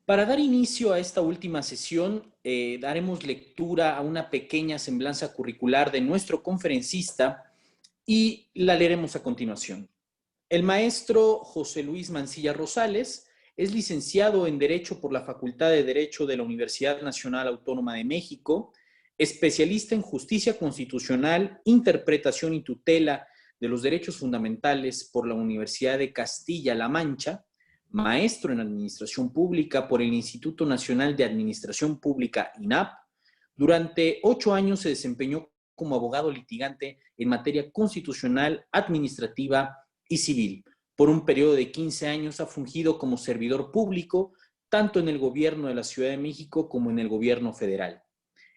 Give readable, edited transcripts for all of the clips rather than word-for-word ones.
Para dar inicio a esta última sesión, daremos lectura a una pequeña semblanza curricular de nuestro conferencista y la leeremos a continuación. El maestro José Luis Mancilla Rosales es licenciado en Derecho por la Facultad de Derecho de la Universidad Nacional Autónoma de México, especialista en Justicia Constitucional, Interpretación y Tutela de los Derechos Fundamentales por la Universidad de Castilla-La Mancha, maestro en Administración Pública por el Instituto Nacional de Administración Pública, INAP. Durante 8 años se desempeñó como abogado litigante en materia constitucional, administrativa y civil. Por un periodo de 15 años ha fungido como servidor público, tanto en el gobierno de la Ciudad de México como en el gobierno federal.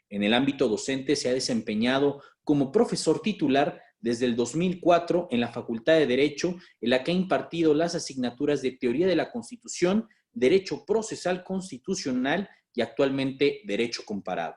En el ámbito docente se ha desempeñado como profesor titular desde el 2004 en la Facultad de Derecho, en la que ha impartido las asignaturas de Teoría de la Constitución, Derecho Procesal Constitucional y actualmente Derecho Comparado.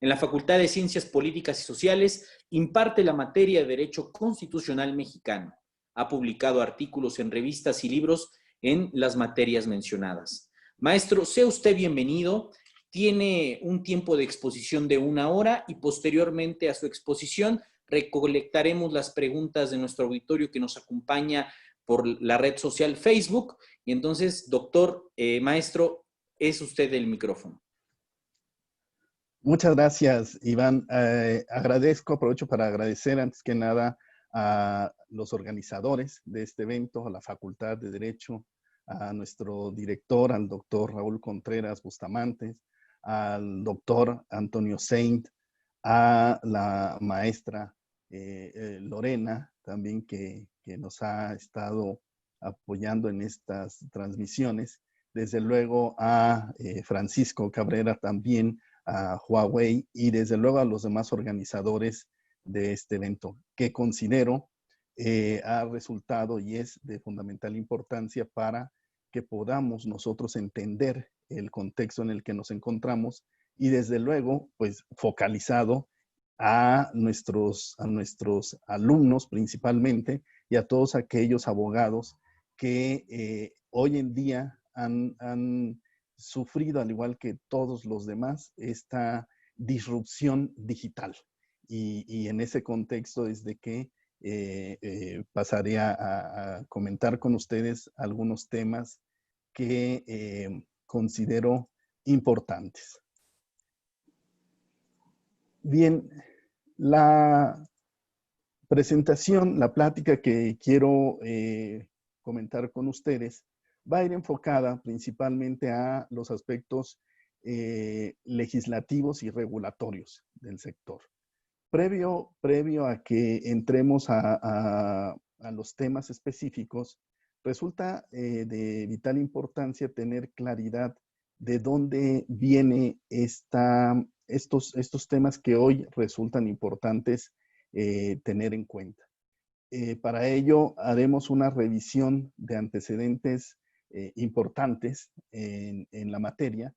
En la Facultad de Ciencias Políticas y Sociales imparte la materia de Derecho Constitucional Mexicano. Ha publicado artículos en revistas y libros en las materias mencionadas. Maestro, sea usted bienvenido. Tiene un tiempo de exposición de 1 hora y posteriormente a su exposición recolectaremos las preguntas de nuestro auditorio que nos acompaña por la red social Facebook. Y entonces, doctor, maestro, es usted el micrófono. Muchas gracias, Iván. Aprovecho para agradecer antes que nada a los organizadores de este evento, a la Facultad de Derecho, a nuestro director, al doctor Raúl Contreras Bustamante, al doctor Antonio Saint, a la maestra Lorena, también que nos ha estado apoyando en estas transmisiones. Desde luego a Francisco Cabrera también, a Huawei y desde luego a los demás organizadores de este evento, que considero ha resultado y es de fundamental importancia para que podamos nosotros entender el contexto en el que nos encontramos y desde luego, pues focalizado a nuestros alumnos principalmente y a todos aquellos abogados que hoy en día han sufrido, al igual que todos los demás, esta disrupción digital. Y en ese contexto es de que pasaré a comentar con ustedes algunos temas que considero importantes. Bien, la presentación, la plática que quiero comentar con ustedes va a ir enfocada principalmente a los aspectos legislativos y regulatorios del sector. Previo a que entremos a los temas específicos, resulta de vital importancia tener claridad de dónde viene estos temas que hoy resultan importantes tener en cuenta. Para ello haremos una revisión de antecedentes importantes en la materia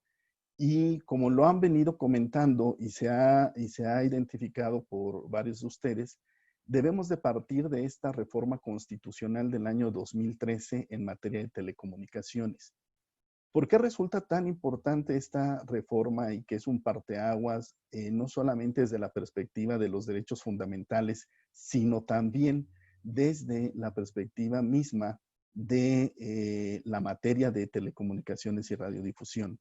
y como lo han venido comentando y se ha identificado por varios de ustedes, debemos de partir de esta reforma constitucional del año 2013 en materia de telecomunicaciones. ¿Por qué resulta tan importante esta reforma y que es un parteaguas, no solamente desde la perspectiva de los derechos fundamentales, sino también desde la perspectiva misma de la materia de telecomunicaciones y radiodifusión?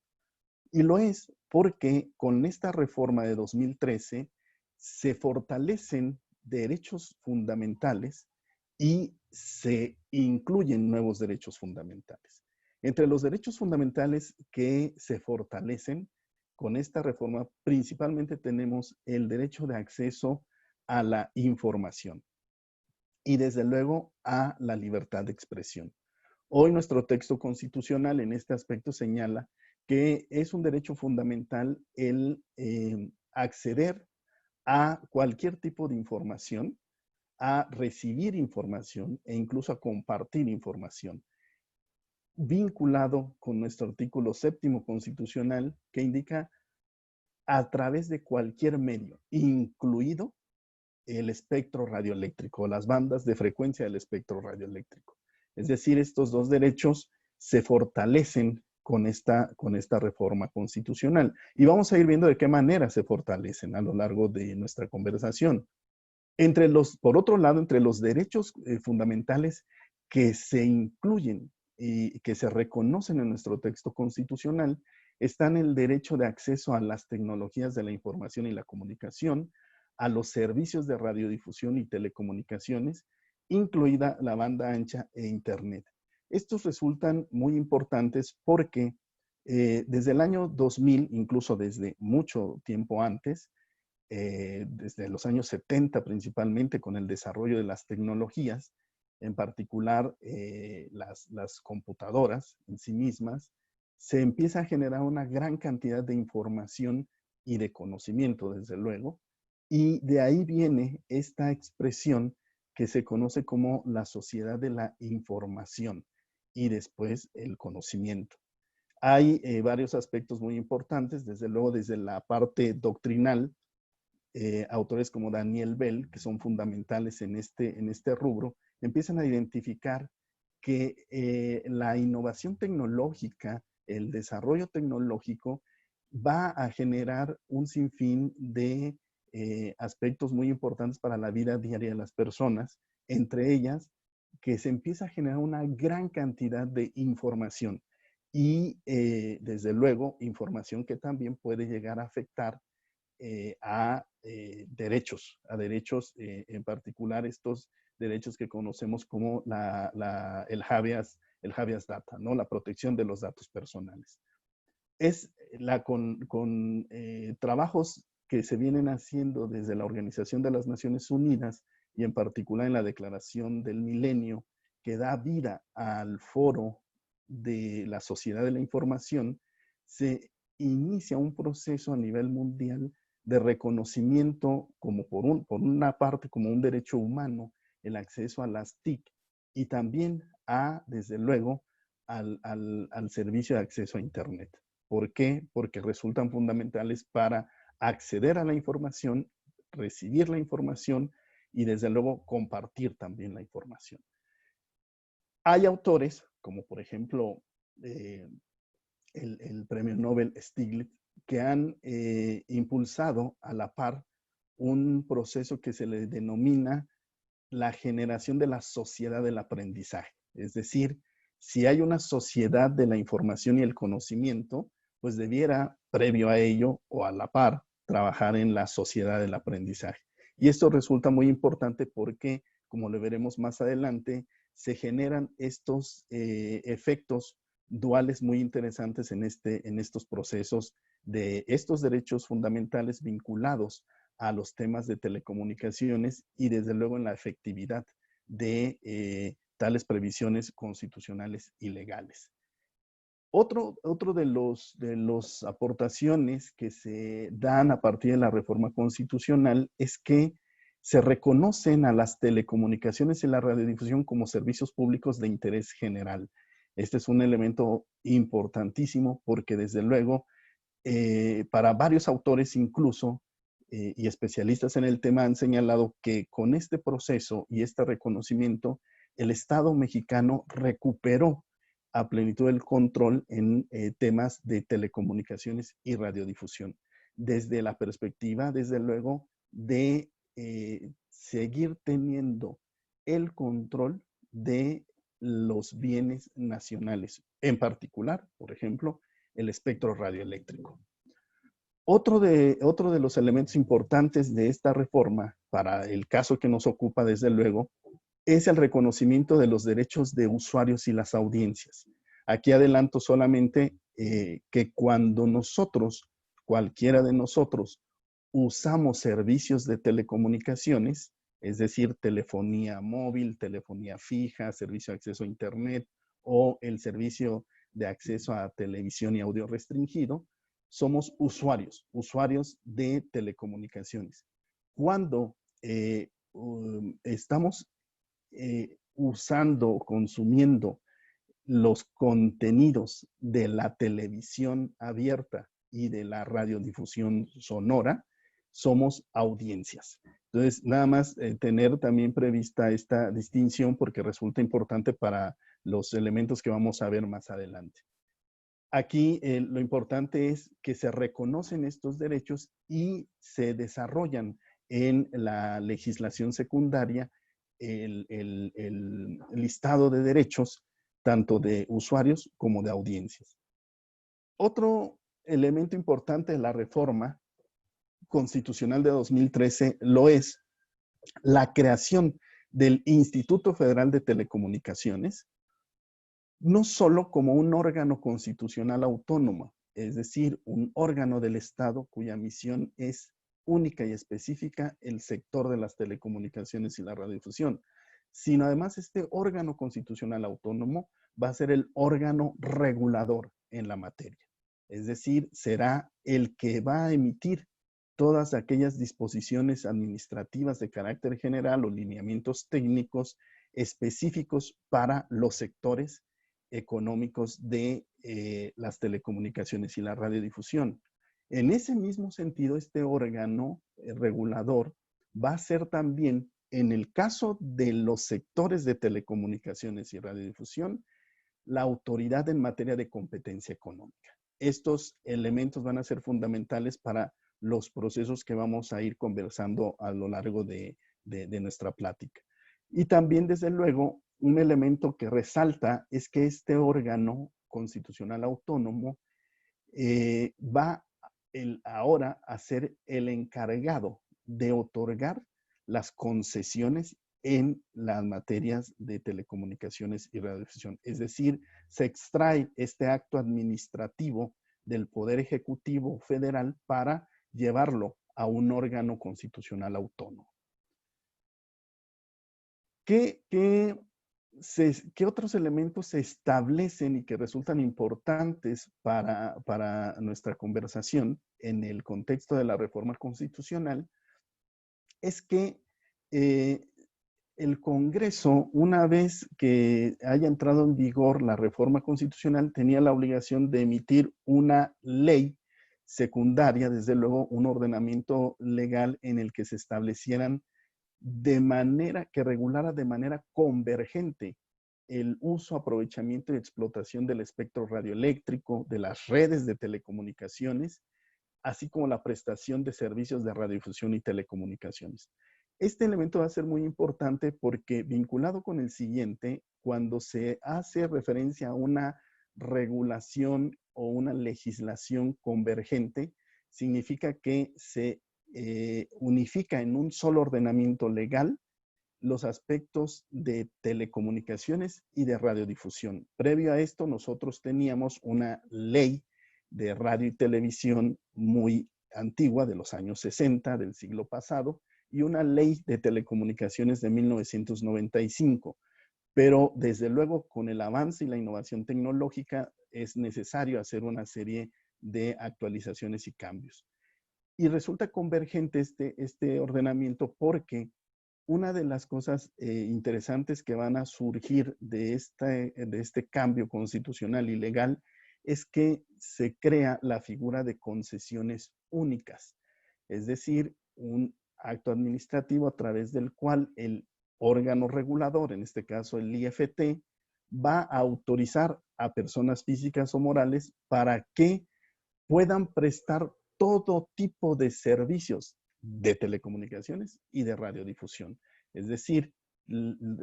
Y lo es porque con esta reforma de 2013 se fortalecen derechos fundamentales y se incluyen nuevos derechos fundamentales. Entre los derechos fundamentales que se fortalecen con esta reforma, principalmente tenemos el derecho de acceso a la información y desde luego a la libertad de expresión. Hoy nuestro texto constitucional en este aspecto señala que es un derecho fundamental el acceder a cualquier tipo de información, a recibir información e incluso a compartir información, vinculado con nuestro artículo 7º constitucional que indica a través de cualquier medio, incluido el espectro radioeléctrico, las bandas de frecuencia del espectro radioeléctrico. Es decir, estos dos derechos se fortalecen con esta reforma constitucional. Y vamos a ir viendo de qué manera se fortalecen a lo largo de nuestra conversación. Por otro lado, entre los derechos fundamentales que se incluyen y que se reconocen en nuestro texto constitucional, están el derecho de acceso a las tecnologías de la información y la comunicación, a los servicios de radiodifusión y telecomunicaciones, incluida la banda ancha e Internet. Estos resultan muy importantes porque desde el año 2000, incluso desde mucho tiempo antes, desde los años 70 principalmente, con el desarrollo de las tecnologías, en particular las computadoras en sí mismas, se empieza a generar una gran cantidad de información y de conocimiento, desde luego, y de ahí viene esta expresión que se conoce como la sociedad de la información y después el conocimiento. Hay varios aspectos muy importantes, desde luego desde la parte doctrinal, autores como Daniel Bell, que son fundamentales en este rubro, empiezan a identificar que la innovación tecnológica, el desarrollo tecnológico, va a generar un sinfín de aspectos muy importantes para la vida diaria de las personas, entre ellas que se empieza a generar una gran cantidad de información y desde luego información que también puede llegar a afectar a derechos, en particular estos derechos que conocemos como el habeas data, ¿no? La protección de los datos personales. Con trabajos que se vienen haciendo desde la Organización de las Naciones Unidas y en particular en la Declaración del Milenio, que da vida al Foro de la Sociedad de la Información, se inicia un proceso a nivel mundial de reconocimiento como por una parte como un derecho humano, el acceso a las TIC y también desde luego, al servicio de acceso a Internet. ¿Por qué? Porque resultan fundamentales para acceder a la información, recibir la información y desde luego compartir también la información. Hay autores, como por ejemplo el premio Nobel Stiglitz, que han impulsado a la par un proceso que se le denomina la generación de la sociedad del aprendizaje. Es decir, si hay una sociedad de la información y el conocimiento, pues debiera, previo a ello o a la par, trabajar en la sociedad del aprendizaje. Y esto resulta muy importante porque, como lo veremos más adelante, se generan estos efectos duales muy interesantes en estos procesos de estos derechos fundamentales vinculados a los temas de telecomunicaciones y desde luego en la efectividad de tales previsiones constitucionales y legales. Otro de los aportaciones que se dan a partir de la reforma constitucional es que se reconocen a las telecomunicaciones y la radiodifusión como servicios públicos de interés general. Este es un elemento importantísimo porque desde luego para varios autores incluso y especialistas en el tema han señalado que con este proceso y este reconocimiento el Estado mexicano recuperó a plenitud el control en temas de telecomunicaciones y radiodifusión, desde la perspectiva, desde luego, de seguir teniendo el control de los bienes nacionales, en particular, por ejemplo, el espectro radioeléctrico. Otro de los elementos importantes de esta reforma, para el caso que nos ocupa desde luego, es el reconocimiento de los derechos de usuarios y las audiencias. Aquí adelanto solamente que cuando nosotros, cualquiera de nosotros, usamos servicios de telecomunicaciones, es decir, telefonía móvil, telefonía fija, servicio de acceso a Internet o el servicio de acceso a televisión y audio restringido, somos usuarios de telecomunicaciones. Cuando estamos usando, consumiendo los contenidos de la televisión abierta y de la radiodifusión sonora, somos audiencias. Entonces, nada más tener también prevista esta distinción porque resulta importante para los elementos que vamos a ver más adelante. Aquí lo importante es que se reconocen estos derechos y se desarrollan en la legislación secundaria el listado de derechos tanto de usuarios como de audiencias. Otro elemento importante de la reforma constitucional de 2013 lo es la creación del Instituto Federal de Telecomunicaciones, no solo como un órgano constitucional autónomo, es decir, un órgano del Estado cuya misión es única y específica el sector de las telecomunicaciones y la radiodifusión, sino además este órgano constitucional autónomo va a ser el órgano regulador en la materia. Es decir, será el que va a emitir todas aquellas disposiciones administrativas de carácter general o lineamientos técnicos específicos para los sectores económicos de las telecomunicaciones y la radiodifusión. En ese mismo sentido, este órgano regulador va a ser también, en el caso de los sectores de telecomunicaciones y radiodifusión, la autoridad en materia de competencia económica. Estos elementos van a ser fundamentales para los procesos que vamos a ir conversando a lo largo de nuestra plática. Y también, desde luego, un elemento que resalta es que este órgano constitucional autónomo va ahora a ser el encargado de otorgar las concesiones en las materias de telecomunicaciones y radiodifusión. Es decir, se extrae este acto administrativo del Poder Ejecutivo Federal para llevarlo a un órgano constitucional autónomo. ¿Qué otros elementos se establecen y que resultan importantes para nuestra conversación en el contexto de la reforma constitucional? Es que el Congreso, una vez que haya entrado en vigor la reforma constitucional, tenía la obligación de emitir una ley secundaria, desde luego un ordenamiento legal en el que se establecieran de manera que regulara de manera convergente el uso, aprovechamiento y explotación del espectro radioeléctrico, de las redes de telecomunicaciones, así como la prestación de servicios de radiodifusión y telecomunicaciones. Este elemento va a ser muy importante porque, vinculado con el siguiente, cuando se hace referencia a una regulación o una legislación convergente, significa que se unifica en un solo ordenamiento legal los aspectos de telecomunicaciones y de radiodifusión. Previo a esto, nosotros teníamos una ley de radio y televisión muy antigua, de los años 60 del siglo pasado, y una ley de telecomunicaciones de 1995. Pero desde luego, con el avance y la innovación tecnológica, es necesario hacer una serie de actualizaciones y cambios. Y resulta convergente este ordenamiento porque una de las cosas interesantes que van a surgir de este cambio constitucional y legal es que se crea la figura de concesiones únicas, es decir, un acto administrativo a través del cual el órgano regulador, en este caso el IFT, va a autorizar a personas físicas o morales para que puedan prestar todo tipo de servicios de telecomunicaciones y de radiodifusión. Es decir,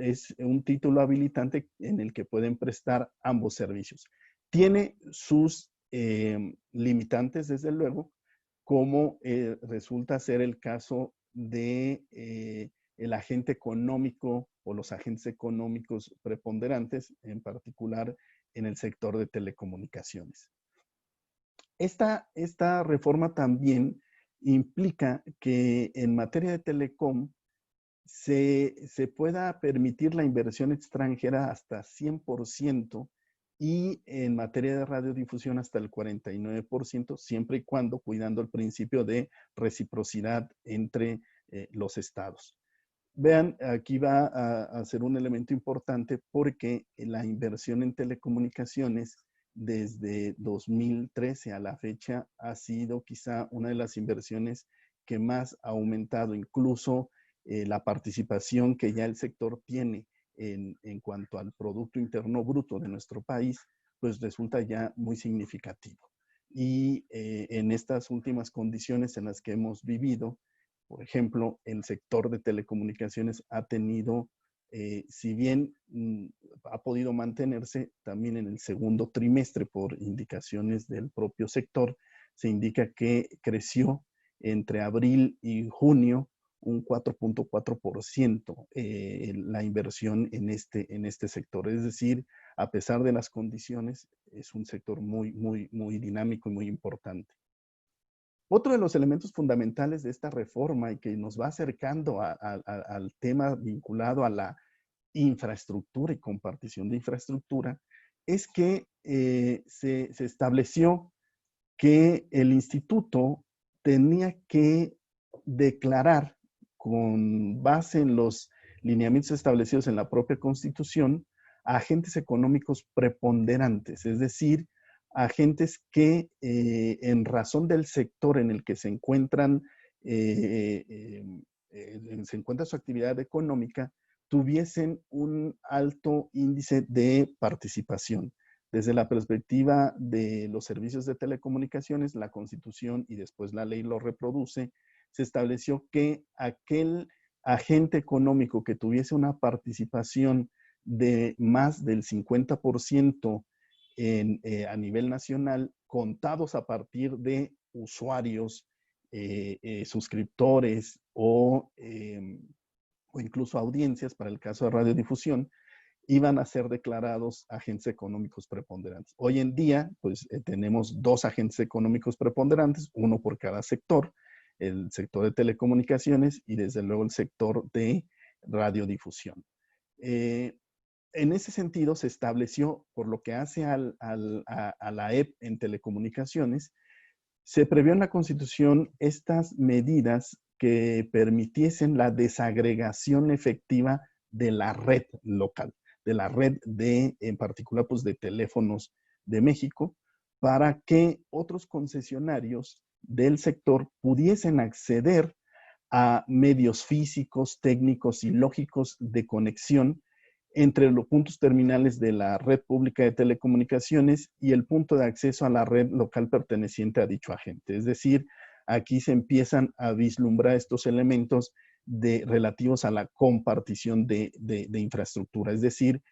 es un título habilitante en el que pueden prestar ambos servicios. Tiene sus limitantes, desde luego, como resulta ser el caso de el agente económico o los agentes económicos preponderantes, en particular en el sector de telecomunicaciones. Esta reforma también implica que en materia de telecom se pueda permitir la inversión extranjera hasta 100% y en materia de radiodifusión hasta el 49%, siempre y cuando cuidando el principio de reciprocidad entre los estados. Vean, aquí va a ser un elemento importante porque la inversión en telecomunicaciones desde 2013 a la fecha ha sido quizá una de las inversiones que más ha aumentado, incluso la participación que ya el sector tiene en cuanto al Producto Interno Bruto de nuestro país, pues resulta ya muy significativo. Y en estas últimas condiciones en las que hemos vivido, por ejemplo, el sector de telecomunicaciones ha tenido, si bien ha podido mantenerse, también en el segundo trimestre, por indicaciones del propio sector, se indica que creció entre abril y junio un 4.4% la inversión en este sector. Es decir, a pesar de las condiciones, es un sector muy dinámico y muy importante. Otro de los elementos fundamentales de esta reforma y que nos va acercando al tema vinculado a la infraestructura y compartición de infraestructura es que se estableció que el instituto tenía que declarar, con base en los lineamientos establecidos en la propia Constitución, a agentes económicos preponderantes, es decir, agentes que en razón del sector en el que se encuentran, se encuentra su actividad económica, tuviesen un alto índice de participación. Desde la perspectiva de los servicios de telecomunicaciones, la Constitución y después la ley lo reproduce, se estableció que aquel agente económico que tuviese una participación de más del 50% a nivel nacional, contados a partir de usuarios, suscriptores o incluso audiencias, para el caso de radiodifusión, iban a ser declarados agentes económicos preponderantes. Hoy en día, pues tenemos 2 agentes económicos preponderantes, uno por cada sector, el sector de telecomunicaciones y desde luego el sector de radiodifusión. En ese sentido, se estableció, por lo que hace a la EP en telecomunicaciones, se previó en la Constitución estas medidas que permitiesen la desagregación efectiva de la red local, de la red en particular, pues de teléfonos de México, para que otros concesionarios del sector pudiesen acceder a medios físicos, técnicos y lógicos de conexión entre los puntos terminales de la red pública de telecomunicaciones y el punto de acceso a la red local perteneciente a dicho agente. Es decir, aquí se empiezan a vislumbrar estos elementos relativos a la compartición de infraestructura. Es decir,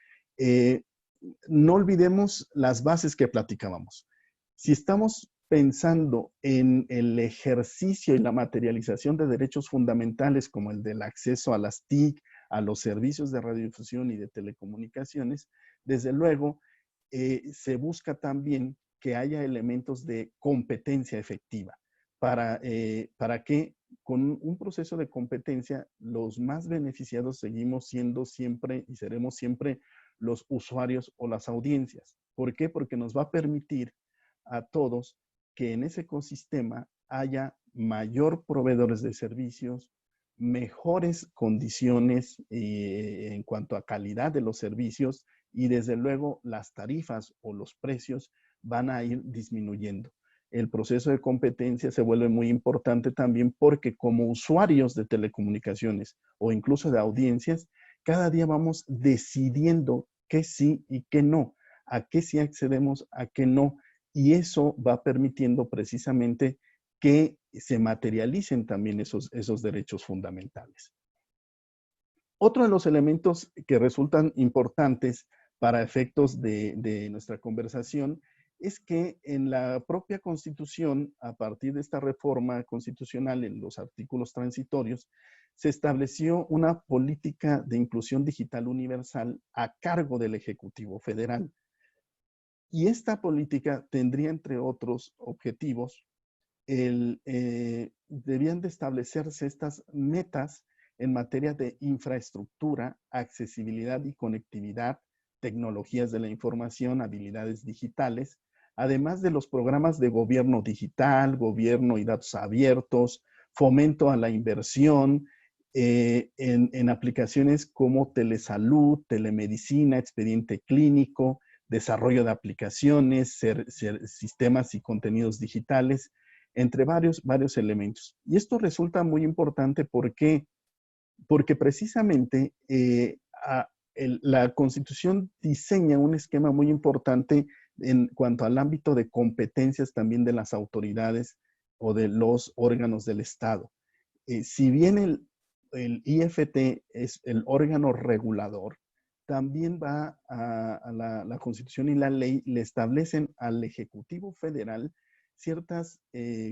no olvidemos las bases que platicábamos. Si estamos pensando en el ejercicio y la materialización de derechos fundamentales como el del acceso a las TIC, a los servicios de radiodifusión y de telecomunicaciones, desde luego se busca también que haya elementos de competencia efectiva para que con un proceso de competencia los más beneficiados seguimos siendo siempre y seremos siempre los usuarios o las audiencias. ¿Por qué? Porque nos va a permitir a todos que en ese ecosistema haya mayor proveedores de servicios, mejores condiciones en cuanto a calidad de los servicios y desde luego las tarifas o los precios van a ir disminuyendo. El proceso de competencia se vuelve muy importante también porque como usuarios de telecomunicaciones o incluso de audiencias, cada día vamos decidiendo qué sí y qué no, a qué sí accedemos, a qué no, y eso va permitiendo precisamente que se materialicen también esos derechos fundamentales. Otro de los elementos que resultan importantes para efectos de nuestra conversación es que en la propia Constitución, a partir de esta reforma constitucional en los artículos transitorios, se estableció una política de inclusión digital universal a cargo del Ejecutivo Federal. Y esta política tendría, entre otros objetivos, debían de establecerse estas metas en materia de infraestructura, accesibilidad y conectividad, tecnologías de la información, habilidades digitales, además de los programas de gobierno digital, gobierno y datos abiertos, fomento a la inversión en aplicaciones como telesalud, telemedicina, expediente clínico, desarrollo de aplicaciones, sistemas y contenidos digitales, entre varios elementos. Y esto resulta muy importante porque precisamente la Constitución diseña un esquema muy importante en cuanto al ámbito de competencias también de las autoridades o de los órganos del Estado. Si bien el IFT es el órgano regulador, también va a la Constitución y la ley le establecen al Ejecutivo Federal ciertas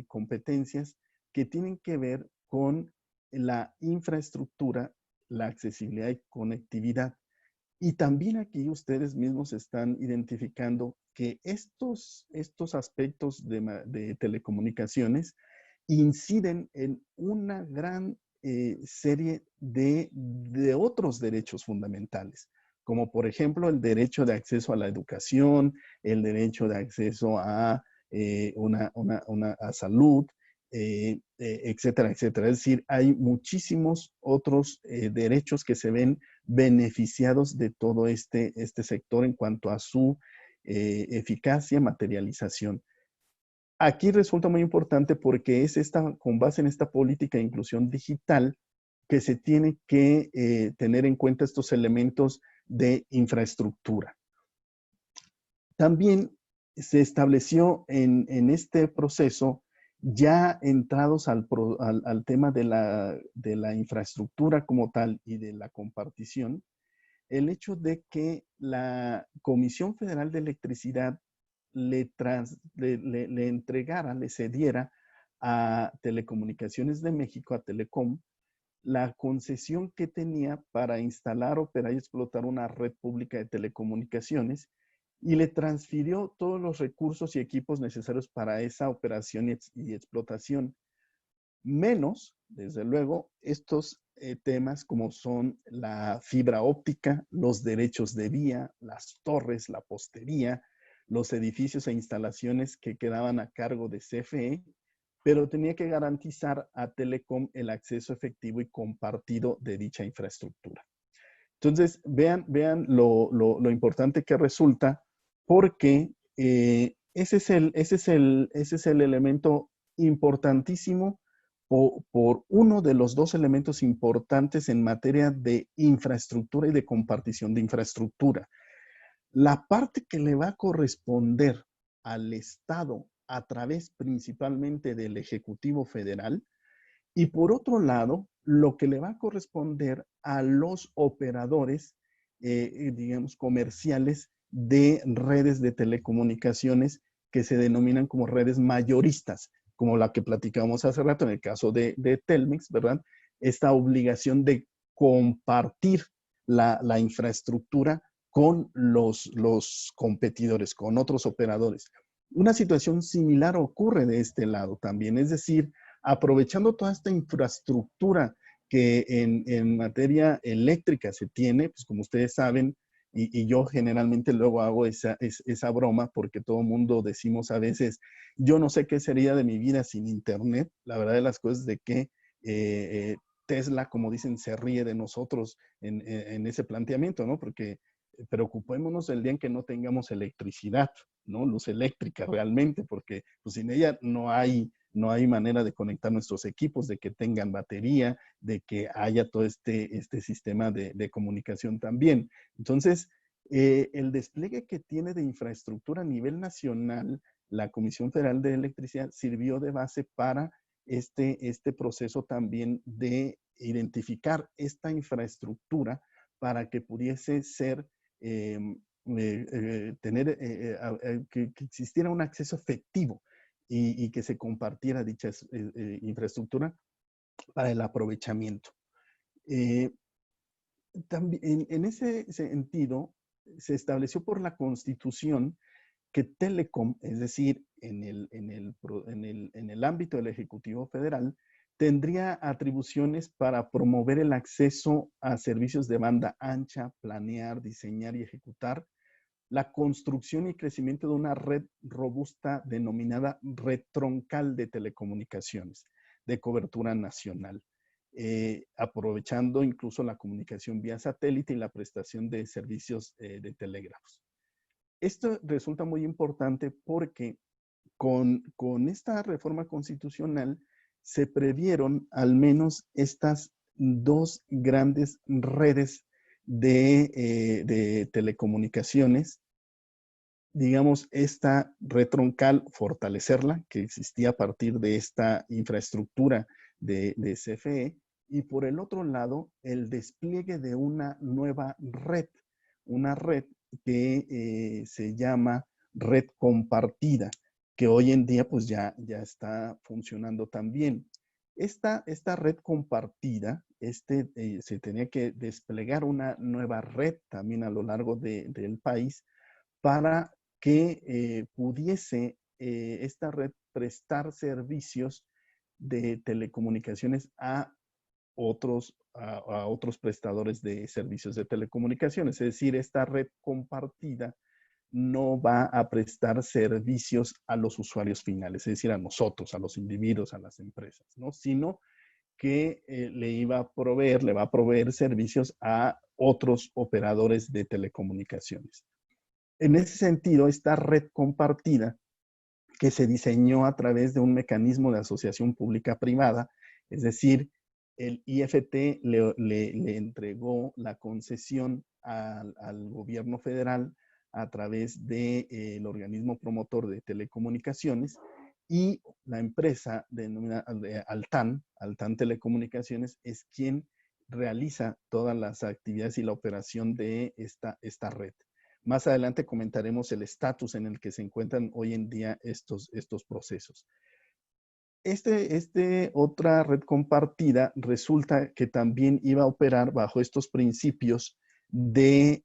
competencias que tienen que ver con la infraestructura, la accesibilidad y conectividad. Y también aquí ustedes mismos están identificando que estos aspectos de telecomunicaciones inciden en una gran serie de otros derechos fundamentales, como por ejemplo el derecho de acceso a la educación, el derecho de acceso a, a salud, etcétera, etcétera. Es decir, hay muchísimos otros derechos que se ven beneficiados de todo este sector en cuanto a su eficacia, materialización. Aquí resulta muy importante porque es con base en esta política de inclusión digital que se tiene que tener en cuenta estos elementos de infraestructura. También se estableció en este proceso, ya entrados al tema de la infraestructura como tal y de la compartición, el hecho de que la Comisión Federal de Electricidad le entregara, le cediera a Telecomunicaciones de México, a Telecom, la concesión que tenía para instalar, operar y explotar una red pública de telecomunicaciones y le transfirió todos los recursos y equipos necesarios para esa operación y explotación, menos, desde luego, estos temas como son la fibra óptica, los derechos de vía, las torres, la postería, los edificios e instalaciones que quedaban a cargo de CFE, pero tenía que garantizar a Telecom el acceso efectivo y compartido de dicha infraestructura. Entonces, vean lo importante que resulta, porque ese es el elemento importantísimo por uno de los dos elementos importantes en materia de infraestructura y de compartición de infraestructura. La parte que le va a corresponder al Estado a través principalmente del Ejecutivo Federal, y por otro lado, lo que le va a corresponder a los operadores, digamos, comerciales de redes de telecomunicaciones que se denominan como redes mayoristas, como la que platicamos hace rato en el caso de Telmex, ¿verdad? Esta obligación de compartir la infraestructura con los competidores, con otros operadores. Una situación similar ocurre de este lado también, es decir, aprovechando toda esta infraestructura que en materia eléctrica se tiene, pues como ustedes saben, y yo generalmente luego hago esa broma porque todo el mundo decimos a veces, yo no sé qué sería de mi vida sin internet. La verdad de las cosas es de que Tesla, como dicen, se ríe de nosotros en ese planteamiento, ¿no? Porque preocupémonos el día en que no tengamos electricidad, ¿no? Luz eléctrica realmente, porque pues, sin ella no hay manera de conectar nuestros equipos, de que tengan batería, de que haya todo este sistema de comunicación también. Entonces, el despliegue que tiene de infraestructura a nivel nacional, la Comisión Federal de Electricidad sirvió de base para este proceso también de identificar esta infraestructura para que pudiese ser que existiera un acceso efectivo y que se compartiera dicha infraestructura para el aprovechamiento. También, en ese sentido, se estableció por la Constitución que Telecom, es decir, en el ámbito del Ejecutivo Federal, tendría atribuciones para promover el acceso a servicios de banda ancha, planear, diseñar y ejecutar la construcción y crecimiento de una red robusta denominada red troncal de telecomunicaciones de cobertura nacional, aprovechando incluso la comunicación vía satélite y la prestación de servicios de telégrafos. Esto resulta muy importante porque con esta reforma constitucional se previeron al menos estas dos grandes redes de telecomunicaciones digamos, esta red troncal, fortalecerla, que existía a partir de esta infraestructura de CFE, y por el otro lado, el despliegue de una red que se llama red compartida, que hoy en día pues ya está funcionando también. Esta red compartida, se tenía que desplegar una nueva red también a lo largo del país para que pudiese esta red prestar servicios de telecomunicaciones a otros prestadores de servicios de telecomunicaciones. Es decir, esta red compartida no va a prestar servicios a los usuarios finales, es decir, a nosotros, a los individuos, a las empresas, ¿no? Sino que le va a proveer servicios a otros operadores de telecomunicaciones. En ese sentido, esta red compartida que se diseñó a través de un mecanismo de asociación pública-privada, es decir, el IFT le entregó la concesión al gobierno federal a través del organismo promotor de telecomunicaciones, y la empresa denominada Altán Telecomunicaciones, es quien realiza todas las actividades y la operación de esta red. Más adelante comentaremos el estatus en el que se encuentran hoy en día estos procesos. Otra red compartida resulta que también iba a operar bajo estos principios de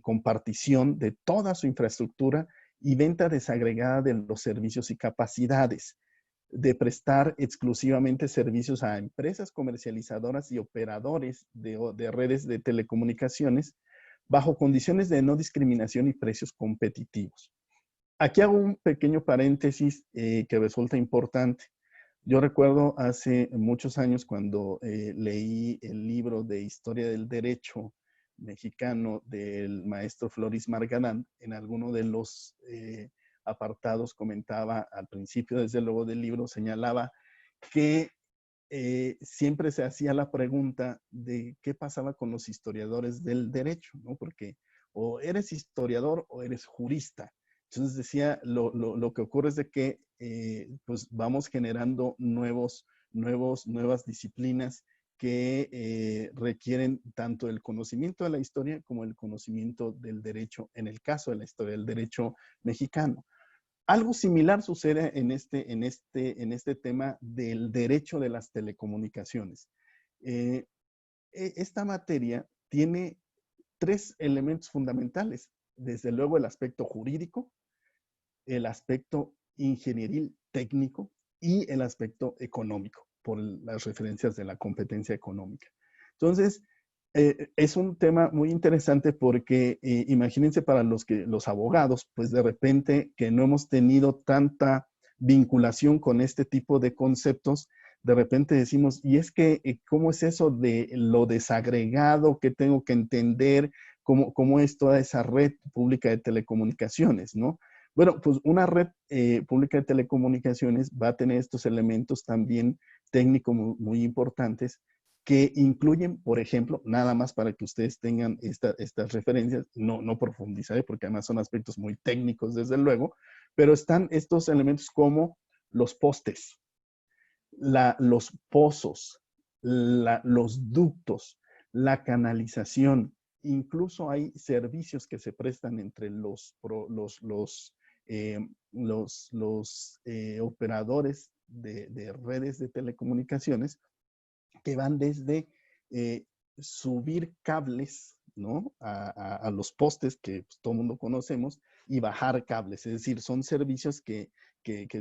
compartición de toda su infraestructura y venta desagregada de los servicios y capacidades, de prestar exclusivamente servicios a empresas comercializadoras y operadores de redes de telecomunicaciones bajo condiciones de no discriminación y precios competitivos. Aquí hago un pequeño paréntesis que resulta importante. Yo recuerdo hace muchos años cuando leí el libro de Historia del Derecho Mexicano del maestro Floris Margadán. En alguno de los apartados comentaba al principio, desde luego del libro, señalaba que siempre se hacía la pregunta de qué pasaba con los historiadores del derecho, ¿no? Porque o eres historiador o eres jurista. Entonces decía, lo que ocurre es de que pues vamos generando nuevas disciplinas que requieren tanto el conocimiento de la historia como el conocimiento del derecho, en el caso de la historia del derecho mexicano. Algo similar sucede en este tema del derecho de las telecomunicaciones. Esta materia tiene tres elementos fundamentales. Desde luego el aspecto jurídico, el aspecto ingenieril técnico y el aspecto económico, por las referencias de la competencia económica. Entonces, es un tema muy interesante porque imagínense para los abogados, pues de repente que no hemos tenido tanta vinculación con este tipo de conceptos, de repente decimos, y es que, ¿cómo es eso de lo desagregado que tengo que entender? ¿Cómo es toda esa red pública de telecomunicaciones, no? Bueno, pues una red pública de telecomunicaciones va a tener estos elementos también técnicos muy importantes, que incluyen, por ejemplo, nada más para que ustedes tengan estas referencias, no profundizaré porque además son aspectos muy técnicos desde luego, pero están estos elementos como los postes, los pozos, los ductos, la canalización. Incluso hay servicios que se prestan entre los operadores de redes de telecomunicaciones, que van desde subir cables, ¿no? A los postes que pues, todo el mundo conocemos, y bajar cables. Es decir, son servicios que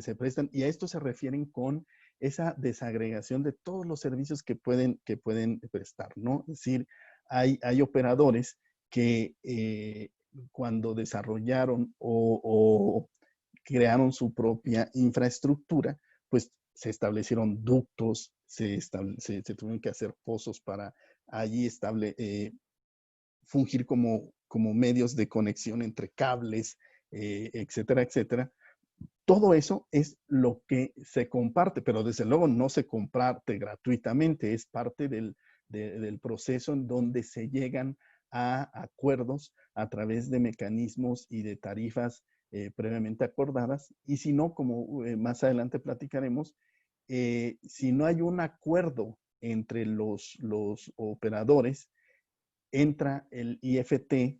se prestan, y a esto se refieren con esa desagregación de todos los servicios que pueden prestar, ¿no? Es decir, hay operadores que cuando desarrollaron o crearon su propia infraestructura, pues se establecieron ductos, se tuvieron que hacer pozos para allí fungir como medios de conexión entre cables, etcétera, etcétera. Todo eso es lo que se comparte, pero desde luego no se comparte gratuitamente, es parte del proceso en donde se llegan a acuerdos a través de mecanismos y de tarifas previamente acordadas, y si no, como más adelante platicaremos, si no hay un acuerdo entre los operadores, entra el IFT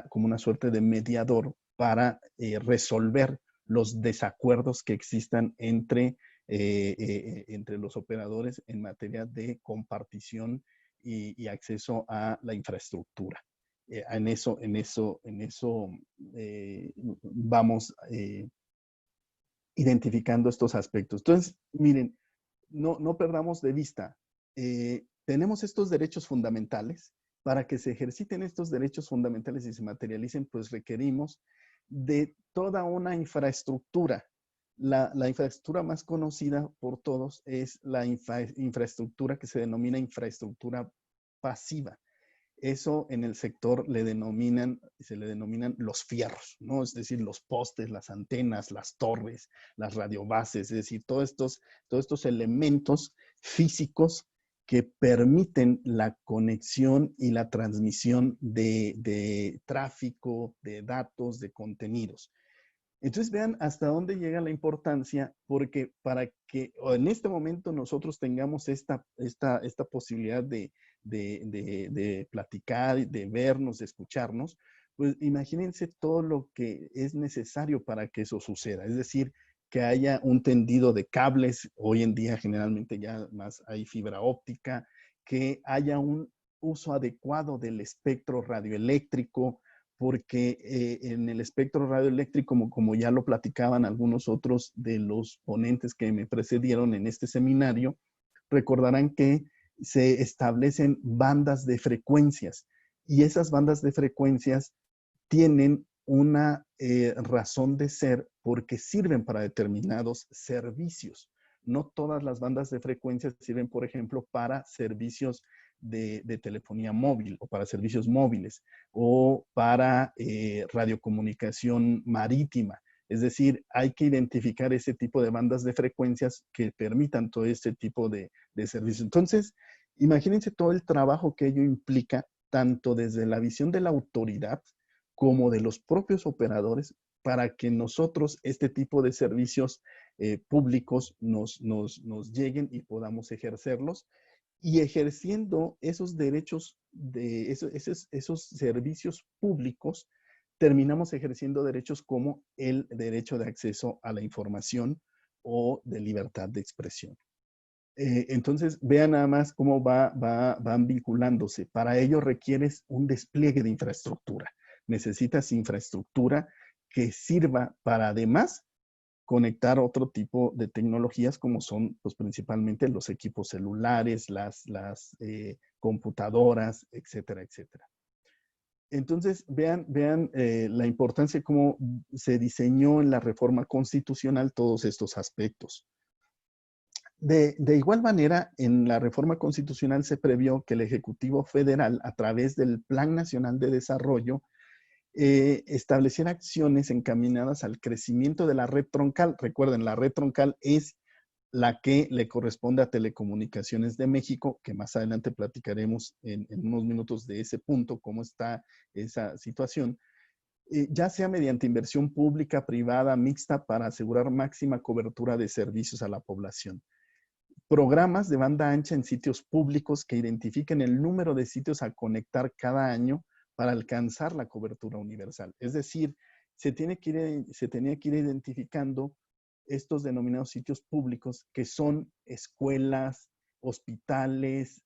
como una suerte de mediador para resolver los desacuerdos que existan entre los operadores en materia de compartición y acceso a la infraestructura. En eso vamos identificando estos aspectos. Entonces, miren, no perdamos de vista, tenemos estos derechos fundamentales. Para que se ejerciten estos derechos fundamentales y se materialicen, pues requerimos de toda una infraestructura. La infraestructura más conocida por todos es la infraestructura que se denomina infraestructura pasiva. Eso en el sector se le denominan los fierros, ¿no? Es decir, los postes, las antenas, las torres, las radiobases, es decir, todos estos elementos físicos que permiten la conexión y la transmisión de tráfico, de datos, de contenidos. Entonces vean hasta dónde llega la importancia, porque para que en este momento nosotros tengamos esta posibilidad de platicar, de vernos, de escucharnos, pues imagínense todo lo que es necesario para que eso suceda. Es decir, que haya un tendido de cables, hoy en día generalmente ya más hay fibra óptica, que haya un uso adecuado del espectro radioeléctrico, porque en el espectro radioeléctrico, como ya lo platicaban algunos otros de los ponentes que me precedieron en este seminario, recordarán que se establecen bandas de frecuencias y esas bandas de frecuencias tienen una razón de ser porque sirven para determinados servicios. No todas las bandas de frecuencias sirven, por ejemplo, para servicios de telefonía móvil o para servicios móviles o para radiocomunicación marítima. Es decir, hay que identificar ese tipo de bandas de frecuencias que permitan todo este tipo de servicios. Entonces, imagínense todo el trabajo que ello implica, tanto desde la visión de la autoridad como de los propios operadores, para que nosotros este tipo de servicios públicos nos lleguen y podamos ejercerlos. Y ejerciendo esos derechos de esos servicios públicos, terminamos ejerciendo derechos como el derecho de acceso a la información o de libertad de expresión. Entonces, vean nada más cómo van vinculándose. Para ello requieres un despliegue de infraestructura. Necesitas infraestructura que sirva para además conectar otro tipo de tecnologías como son pues, principalmente los equipos celulares, las computadoras, etcétera, etcétera. Entonces, vean la importancia de cómo se diseñó en la reforma constitucional todos estos aspectos. De igual manera, en la reforma constitucional se previó que el Ejecutivo Federal, a través del Plan Nacional de Desarrollo, estableciera acciones encaminadas al crecimiento de la red troncal. Recuerden, la red troncal es la que le corresponde a Telecomunicaciones de México, que más adelante platicaremos en unos minutos de ese punto, cómo está esa situación, ya sea mediante inversión pública, privada, mixta, para asegurar máxima cobertura de servicios a la población. Programas de banda ancha en sitios públicos que identifiquen el número de sitios a conectar cada año para alcanzar la cobertura universal. Es decir, se tenía que ir identificando estos denominados sitios públicos que son escuelas, hospitales,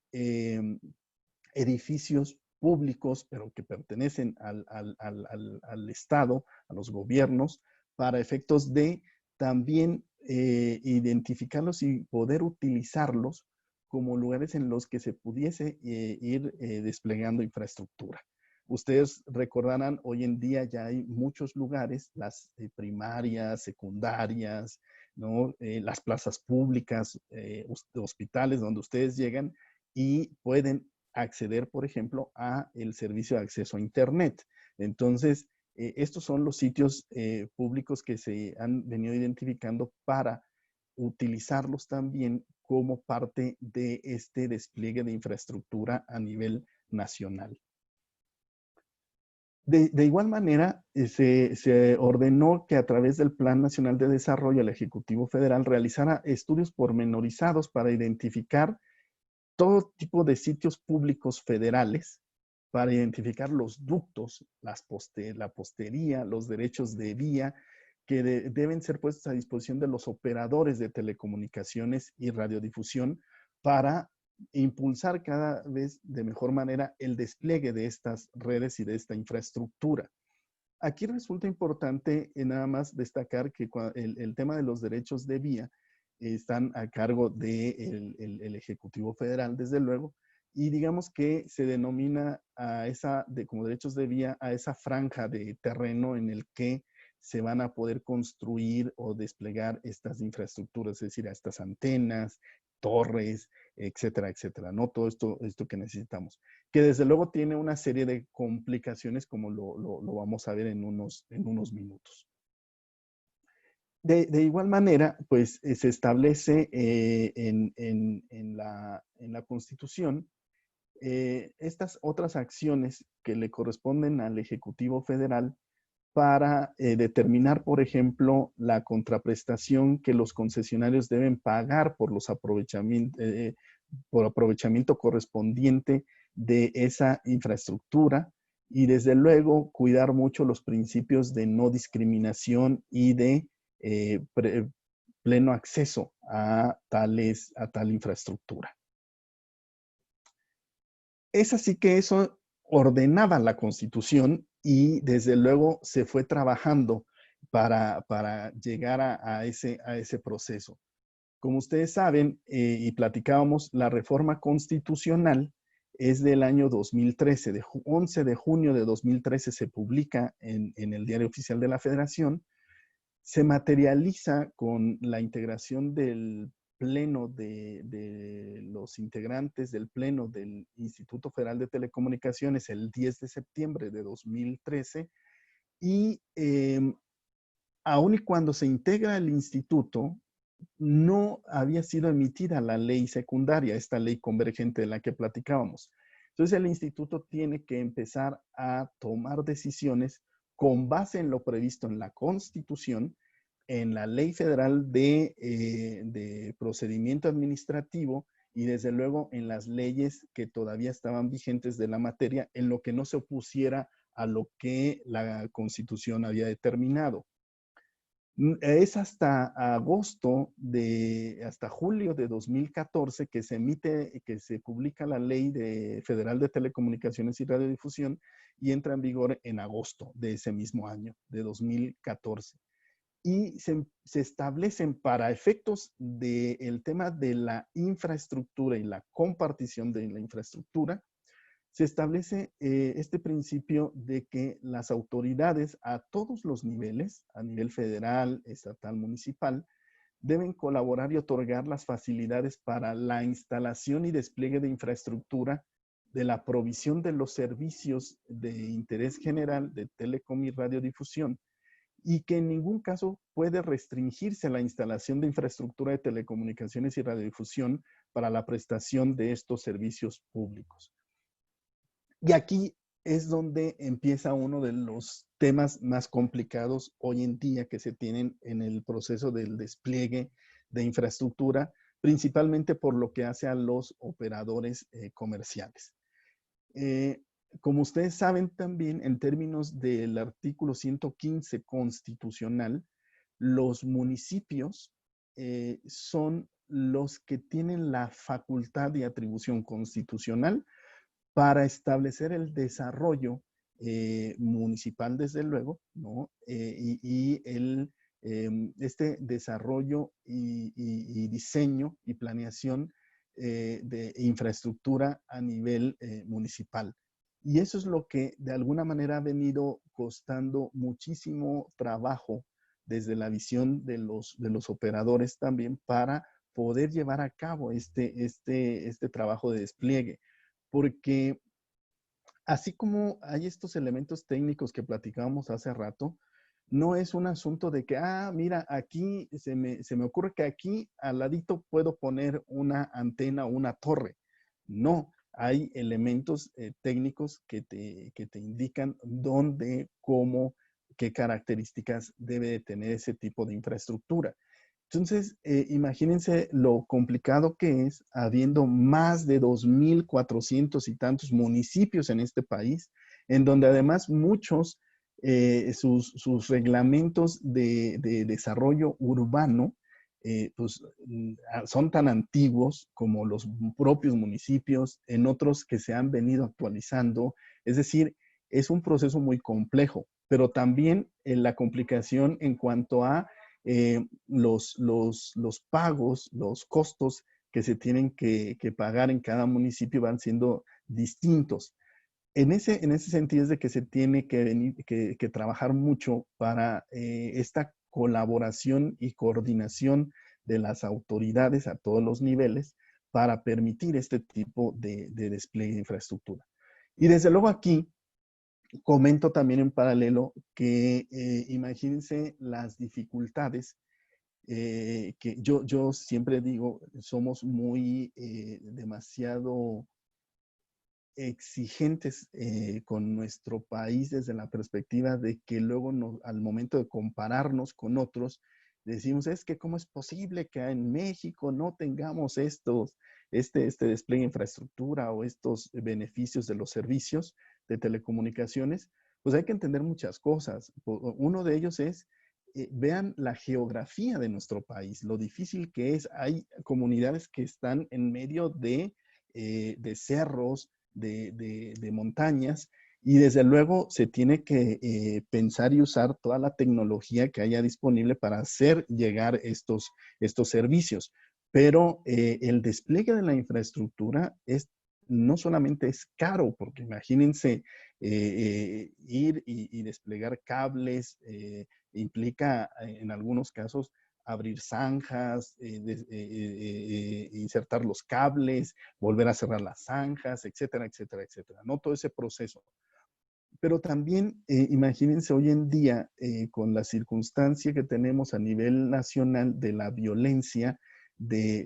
edificios públicos, pero que pertenecen al Estado, a los gobiernos, para efectos de también identificarlos y poder utilizarlos como lugares en los que se pudiese ir desplegando infraestructura. Ustedes recordarán, hoy en día ya hay muchos lugares, las primarias, secundarias, ¿no? Las plazas públicas, hospitales donde ustedes llegan y pueden acceder, por ejemplo, a el servicio de acceso a Internet. Entonces, estos son los sitios públicos que se han venido identificando para utilizarlos también como parte de este despliegue de infraestructura a nivel nacional. De igual manera, se ordenó que a través del Plan Nacional de Desarrollo, el Ejecutivo Federal realizara estudios pormenorizados para identificar todo tipo de sitios públicos federales, para identificar los ductos, la postería, los derechos de vía, que deben ser puestos a disposición de los operadores de telecomunicaciones y radiodifusión para impulsar cada vez de mejor manera el despliegue de estas redes y de esta infraestructura. Aquí resulta importante nada más destacar que el tema de los derechos de vía están a cargo del el Ejecutivo Federal, desde luego, y digamos que se denomina a como derechos de vía a esa franja de terreno en el que se van a poder construir o desplegar estas infraestructuras, es decir, a estas antenas, torres, etcétera, etcétera, ¿no? Todo esto que necesitamos. Que desde luego tiene una serie de complicaciones como lo vamos a ver en unos minutos. De igual manera, pues se establece en la Constitución estas otras acciones que le corresponden al Ejecutivo Federal para determinar, por ejemplo, la contraprestación que los concesionarios deben pagar por por aprovechamiento correspondiente de esa infraestructura y desde luego cuidar mucho los principios de no discriminación y de eh, pleno acceso a tal infraestructura. Es así que eso ordenaba la Constitución y desde luego se fue trabajando para llegar a ese proceso. Como ustedes saben, y platicábamos, la reforma constitucional es del año 2013. 11 de junio de 2013 se publica en el Diario Oficial de la Federación. Se materializa con la integración del pleno de los integrantes del pleno del Instituto Federal de Telecomunicaciones el 10 de septiembre de 2013 y aun y cuando se integra el instituto, no había sido emitida la ley secundaria, esta ley convergente de la que platicábamos. Entonces el instituto tiene que empezar a tomar decisiones con base en lo previsto en la Constitución, en la Ley Federal de Procedimiento Administrativo y desde luego en las leyes que todavía estaban vigentes de la materia, en lo que no se opusiera a lo que la Constitución había determinado. Es hasta hasta julio de 2014 que se publica la Ley Federal de Telecomunicaciones y Radiodifusión y entra en vigor en agosto de ese mismo año, de 2014. Y se establecen para efectos del tema de la infraestructura y la compartición de la infraestructura, se establece este principio de que las autoridades a todos los niveles, a nivel federal, estatal, municipal, deben colaborar y otorgar las facilidades para la instalación y despliegue de infraestructura, de la provisión de los servicios de interés general de telecom y radiodifusión, y que en ningún caso puede restringirse la instalación de infraestructura de telecomunicaciones y radiodifusión para la prestación de estos servicios públicos. Y aquí es donde empieza uno de los temas más complicados hoy en día que se tienen en el proceso del despliegue de infraestructura, principalmente por lo que hace a los operadores comerciales. Como ustedes saben también, en términos del artículo 115 constitucional, los municipios son los que tienen la facultad y atribución constitucional para establecer el desarrollo municipal, desde luego, ¿no? Este desarrollo y diseño y planeación de infraestructura a nivel municipal. Y eso es lo que de alguna manera ha venido costando muchísimo trabajo desde la visión de los operadores también para poder llevar a cabo este trabajo de despliegue. Porque así como hay estos elementos técnicos que platicábamos hace rato, no es un asunto de que, mira, aquí se me ocurre que aquí al ladito puedo poner una antena o una torre. No, hay elementos técnicos que te indican dónde, cómo, qué características debe de tener ese tipo de infraestructura. Entonces, imagínense lo complicado que es, habiendo más de 2.400 y tantos municipios en este país, en donde además muchos, sus reglamentos de desarrollo urbano, pues son tan antiguos como los propios municipios, en otros que se han venido actualizando. Es decir, es un proceso muy complejo, pero también la complicación en cuanto a los pagos, los costos que se tienen que pagar en cada municipio van siendo distintos. En ese sentido es de que se tiene que trabajar mucho para esta colaboración y coordinación de las autoridades a todos los niveles para permitir este tipo de despliegue de infraestructura. Y desde luego aquí comento también en paralelo que imagínense las dificultades que yo siempre digo, somos muy demasiado exigentes con nuestro país desde la perspectiva de que luego al momento de compararnos con otros, decimos, es que cómo es posible que en México no tengamos este despliegue de infraestructura o estos beneficios de los servicios de telecomunicaciones. Pues hay que entender muchas cosas. Uno de ellos es, vean la geografía de nuestro país, lo difícil que es. Hay comunidades que están en medio de cerros, de montañas, y desde luego se tiene que pensar y usar toda la tecnología que haya disponible para hacer llegar estos servicios. Pero el despliegue de la infraestructura no solamente es caro, porque imagínense ir y desplegar cables, implica en algunos casos abrir zanjas, insertar los cables, volver a cerrar las zanjas, etcétera, etcétera, etcétera, ¿no? Todo ese proceso. Pero también imagínense hoy en día con la circunstancia que tenemos a nivel nacional de la violencia, de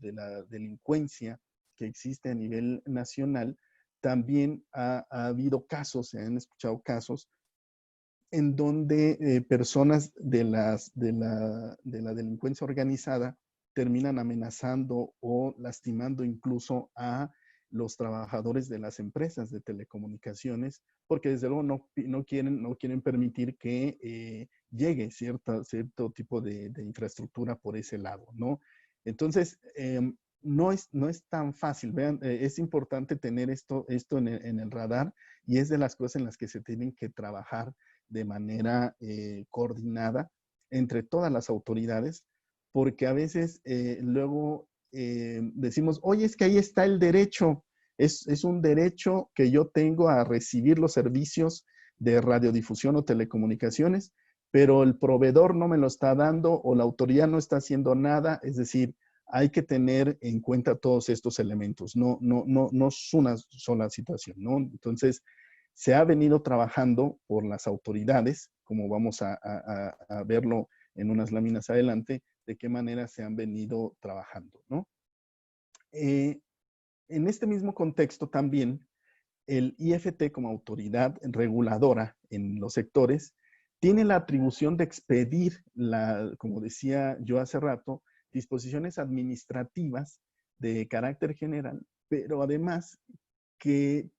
la delincuencia que existe a nivel nacional, también ha habido casos, se han escuchado casos en donde personas de la delincuencia organizada terminan amenazando o lastimando incluso a los trabajadores de las empresas de telecomunicaciones, porque desde luego no quieren permitir que llegue cierto tipo de infraestructura por ese lado, ¿no? Entonces, no es tan fácil. Vean, es importante tener esto en el radar, y es de las cosas en las que se tienen que trabajar de manera coordinada entre todas las autoridades, porque a veces luego decimos, oye, es que ahí está el derecho, es un derecho que yo tengo a recibir los servicios de radiodifusión o telecomunicaciones, pero el proveedor no me lo está dando o la autoridad no está haciendo nada. Es decir, hay que tener en cuenta todos estos elementos. No es una sola situación, ¿no? Entonces, se ha venido trabajando por las autoridades, como vamos a verlo en unas láminas adelante, de qué manera se han venido trabajando, ¿no? En este mismo contexto también, el IFT como autoridad reguladora en los sectores tiene la atribución de expedir, como decía yo hace rato, disposiciones administrativas de carácter general, pero además que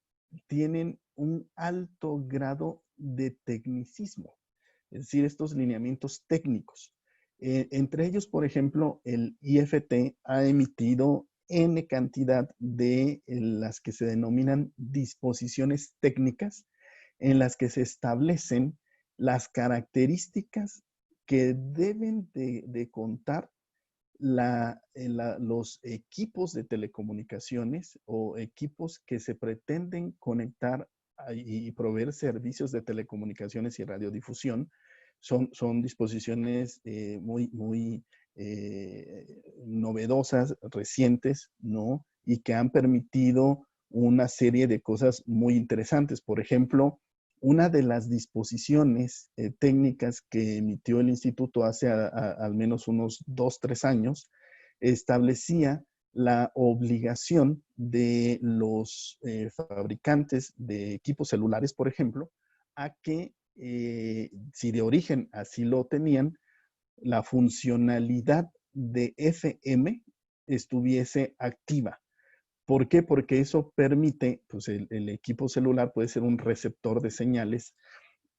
tienen un alto grado de tecnicismo, es decir, estos lineamientos técnicos. Entre ellos, por ejemplo, el IFT ha emitido N cantidad de las que se denominan disposiciones técnicas, en las que se establecen las características que deben de contar los equipos de telecomunicaciones o equipos que se pretenden conectar y proveer servicios de telecomunicaciones y radiodifusión. Son disposiciones muy novedosas, recientes, ¿no? Y que han permitido una serie de cosas muy interesantes. Por ejemplo, una de las disposiciones técnicas que emitió el instituto hace al menos unos 2, 3 años establecía la obligación de los fabricantes de equipos celulares, por ejemplo, a que, si de origen así lo tenían, la funcionalidad de FM estuviese activa. ¿Por qué? Porque eso permite, pues el equipo celular puede ser un receptor de señales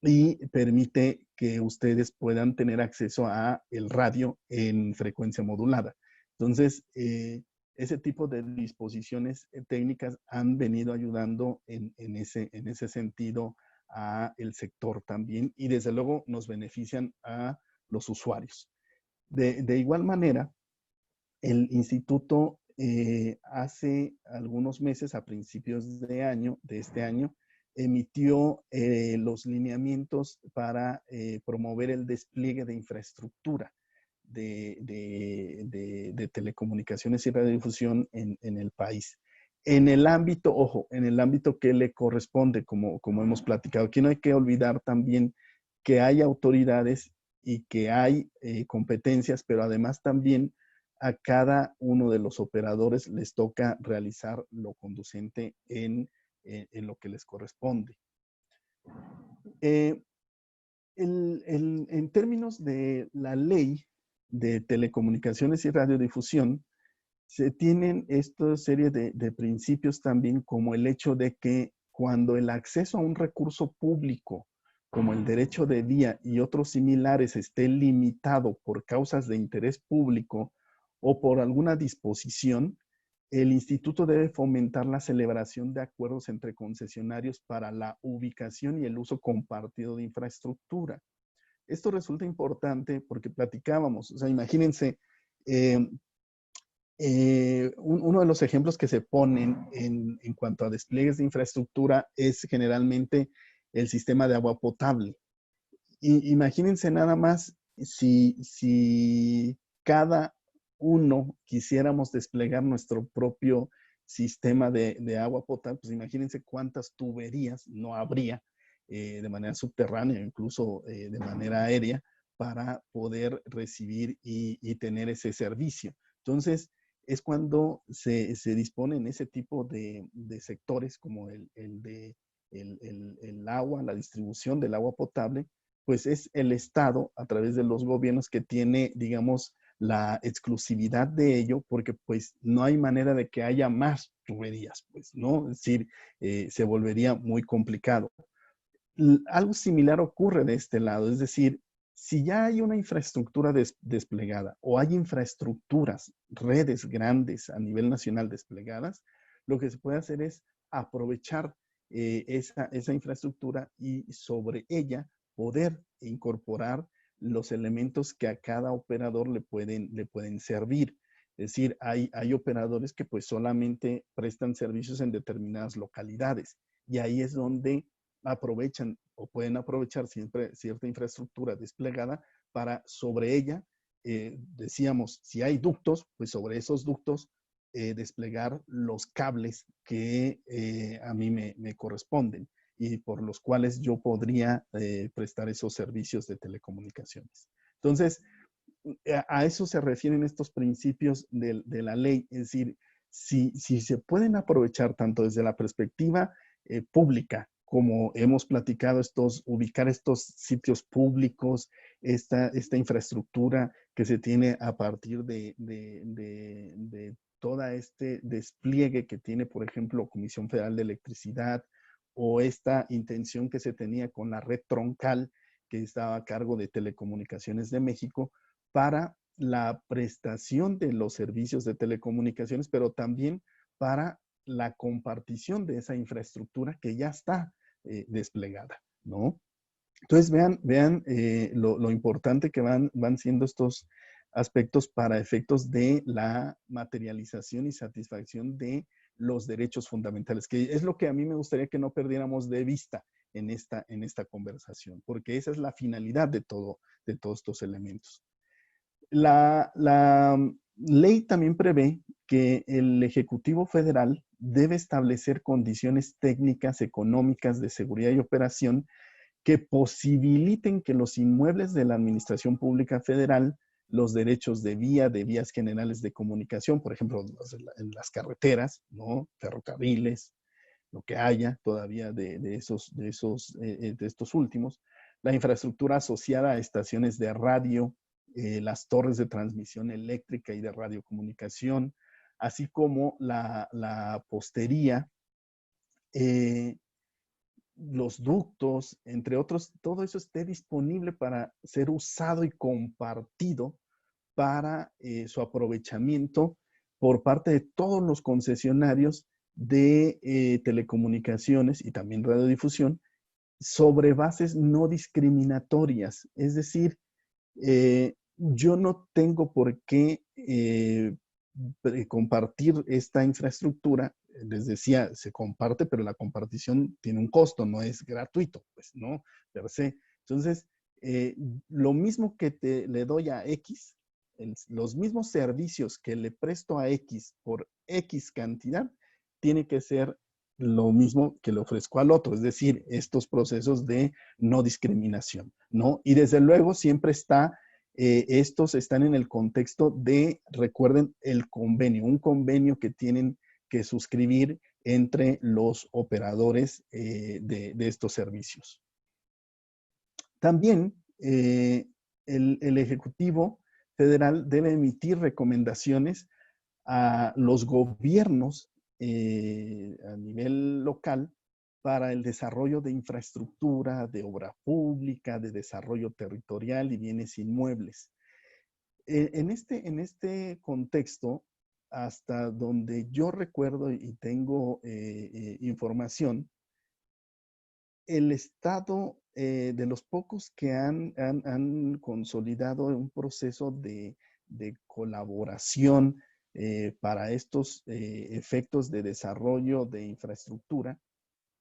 y permite que ustedes puedan tener acceso a el radio en frecuencia modulada. Entonces, ese tipo de disposiciones técnicas han venido ayudando en ese sentido a el sector también y desde luego nos benefician a los usuarios. De igual manera, el instituto hace algunos meses, a principios de este año, emitió los lineamientos para promover el despliegue de infraestructura de telecomunicaciones y radiodifusión en el país. En el ámbito, ojo, en el ámbito que le corresponde, como hemos platicado, aquí no hay que olvidar también que hay autoridades y que hay competencias, pero además también a cada uno de los operadores les toca realizar lo conducente en lo que les corresponde. En términos de la ley de telecomunicaciones y radiodifusión, se tienen esta serie de principios también, como el hecho de que cuando el acceso a un recurso público, como el derecho de vía y otros similares, esté limitado por causas de interés público o por alguna disposición, el instituto debe fomentar la celebración de acuerdos entre concesionarios para la ubicación y el uso compartido de infraestructura. Esto resulta importante porque platicábamos, o sea, imagínense, uno de los ejemplos que se ponen en cuanto a despliegues de infraestructura es generalmente el sistema de agua potable. Imagínense nada más si cada uno quisiéramos desplegar nuestro propio sistema de agua potable, pues imagínense cuántas tuberías no habría de manera subterránea, incluso de manera aérea, para poder recibir y tener ese servicio. Entonces, es cuando se disponen ese tipo de sectores como el agua, la distribución del agua potable, pues es el Estado a través de los gobiernos que tiene, digamos, la exclusividad de ello, porque pues no hay manera de que haya más tuberías, pues, ¿no? Es decir, se volvería muy complicado. Algo similar ocurre de este lado, es decir, si ya hay una infraestructura desplegada o hay infraestructuras, redes grandes a nivel nacional desplegadas, lo que se puede hacer es aprovechar esa infraestructura y sobre ella poder incorporar los elementos que a cada operador le pueden servir. Es decir, hay operadores que pues solamente prestan servicios en determinadas localidades y ahí es donde aprovechan o pueden aprovechar siempre cierta infraestructura desplegada para sobre ella, decíamos, si hay ductos, pues sobre esos ductos desplegar los cables que a mí me corresponden y por los cuales yo podría prestar esos servicios de telecomunicaciones. Entonces, a eso se refieren estos principios de la ley, es decir, si se pueden aprovechar tanto desde la perspectiva pública, como hemos platicado, ubicar estos sitios públicos, esta infraestructura que se tiene a partir de todo este despliegue que tiene, por ejemplo, Comisión Federal de Electricidad, o esta intención que se tenía con la red troncal que estaba a cargo de Telecomunicaciones de México para la prestación de los servicios de telecomunicaciones, pero también para la compartición de esa infraestructura que ya está desplegada, ¿no? Entonces, vean lo importante que van siendo estos aspectos para efectos de la materialización y satisfacción de los derechos fundamentales, que es lo que a mí me gustaría que no perdiéramos de vista en esta conversación, porque esa es la finalidad de todos estos elementos. La ley también prevé que el Ejecutivo Federal debe establecer condiciones técnicas, económicas, de seguridad y operación que posibiliten que los inmuebles de la Administración Pública Federal los derechos de vía, de vías generales de comunicación, por ejemplo, en las carreteras, ¿no? Ferrocarriles, lo que haya todavía de estos últimos, la infraestructura asociada a estaciones de radio, las torres de transmisión eléctrica y de radiocomunicación, así como la postería, eh, los ductos, entre otros, todo eso esté disponible para ser usado y compartido para su aprovechamiento por parte de todos los concesionarios de telecomunicaciones y también radiodifusión sobre bases no discriminatorias. Es decir, yo no tengo por qué compartir esta infraestructura. Les decía, se comparte, pero la compartición tiene un costo, no es gratuito, pues, ¿no? Per se. Entonces, lo mismo que le doy a X, los mismos servicios que le presto a X por X cantidad, tiene que ser lo mismo que le ofrezco al otro, es decir, estos procesos de no discriminación, ¿no? Y desde luego siempre está, estos están en el contexto de, recuerden, el convenio, un convenio que tienen que suscribir entre los operadores de estos servicios. También el Ejecutivo Federal debe emitir recomendaciones a los gobiernos a nivel local para el desarrollo de infraestructura, de obra pública, de desarrollo territorial y bienes inmuebles. En este contexto, hasta donde yo recuerdo y tengo información, el Estado, de los pocos que han consolidado un proceso de colaboración para estos efectos de desarrollo de infraestructura,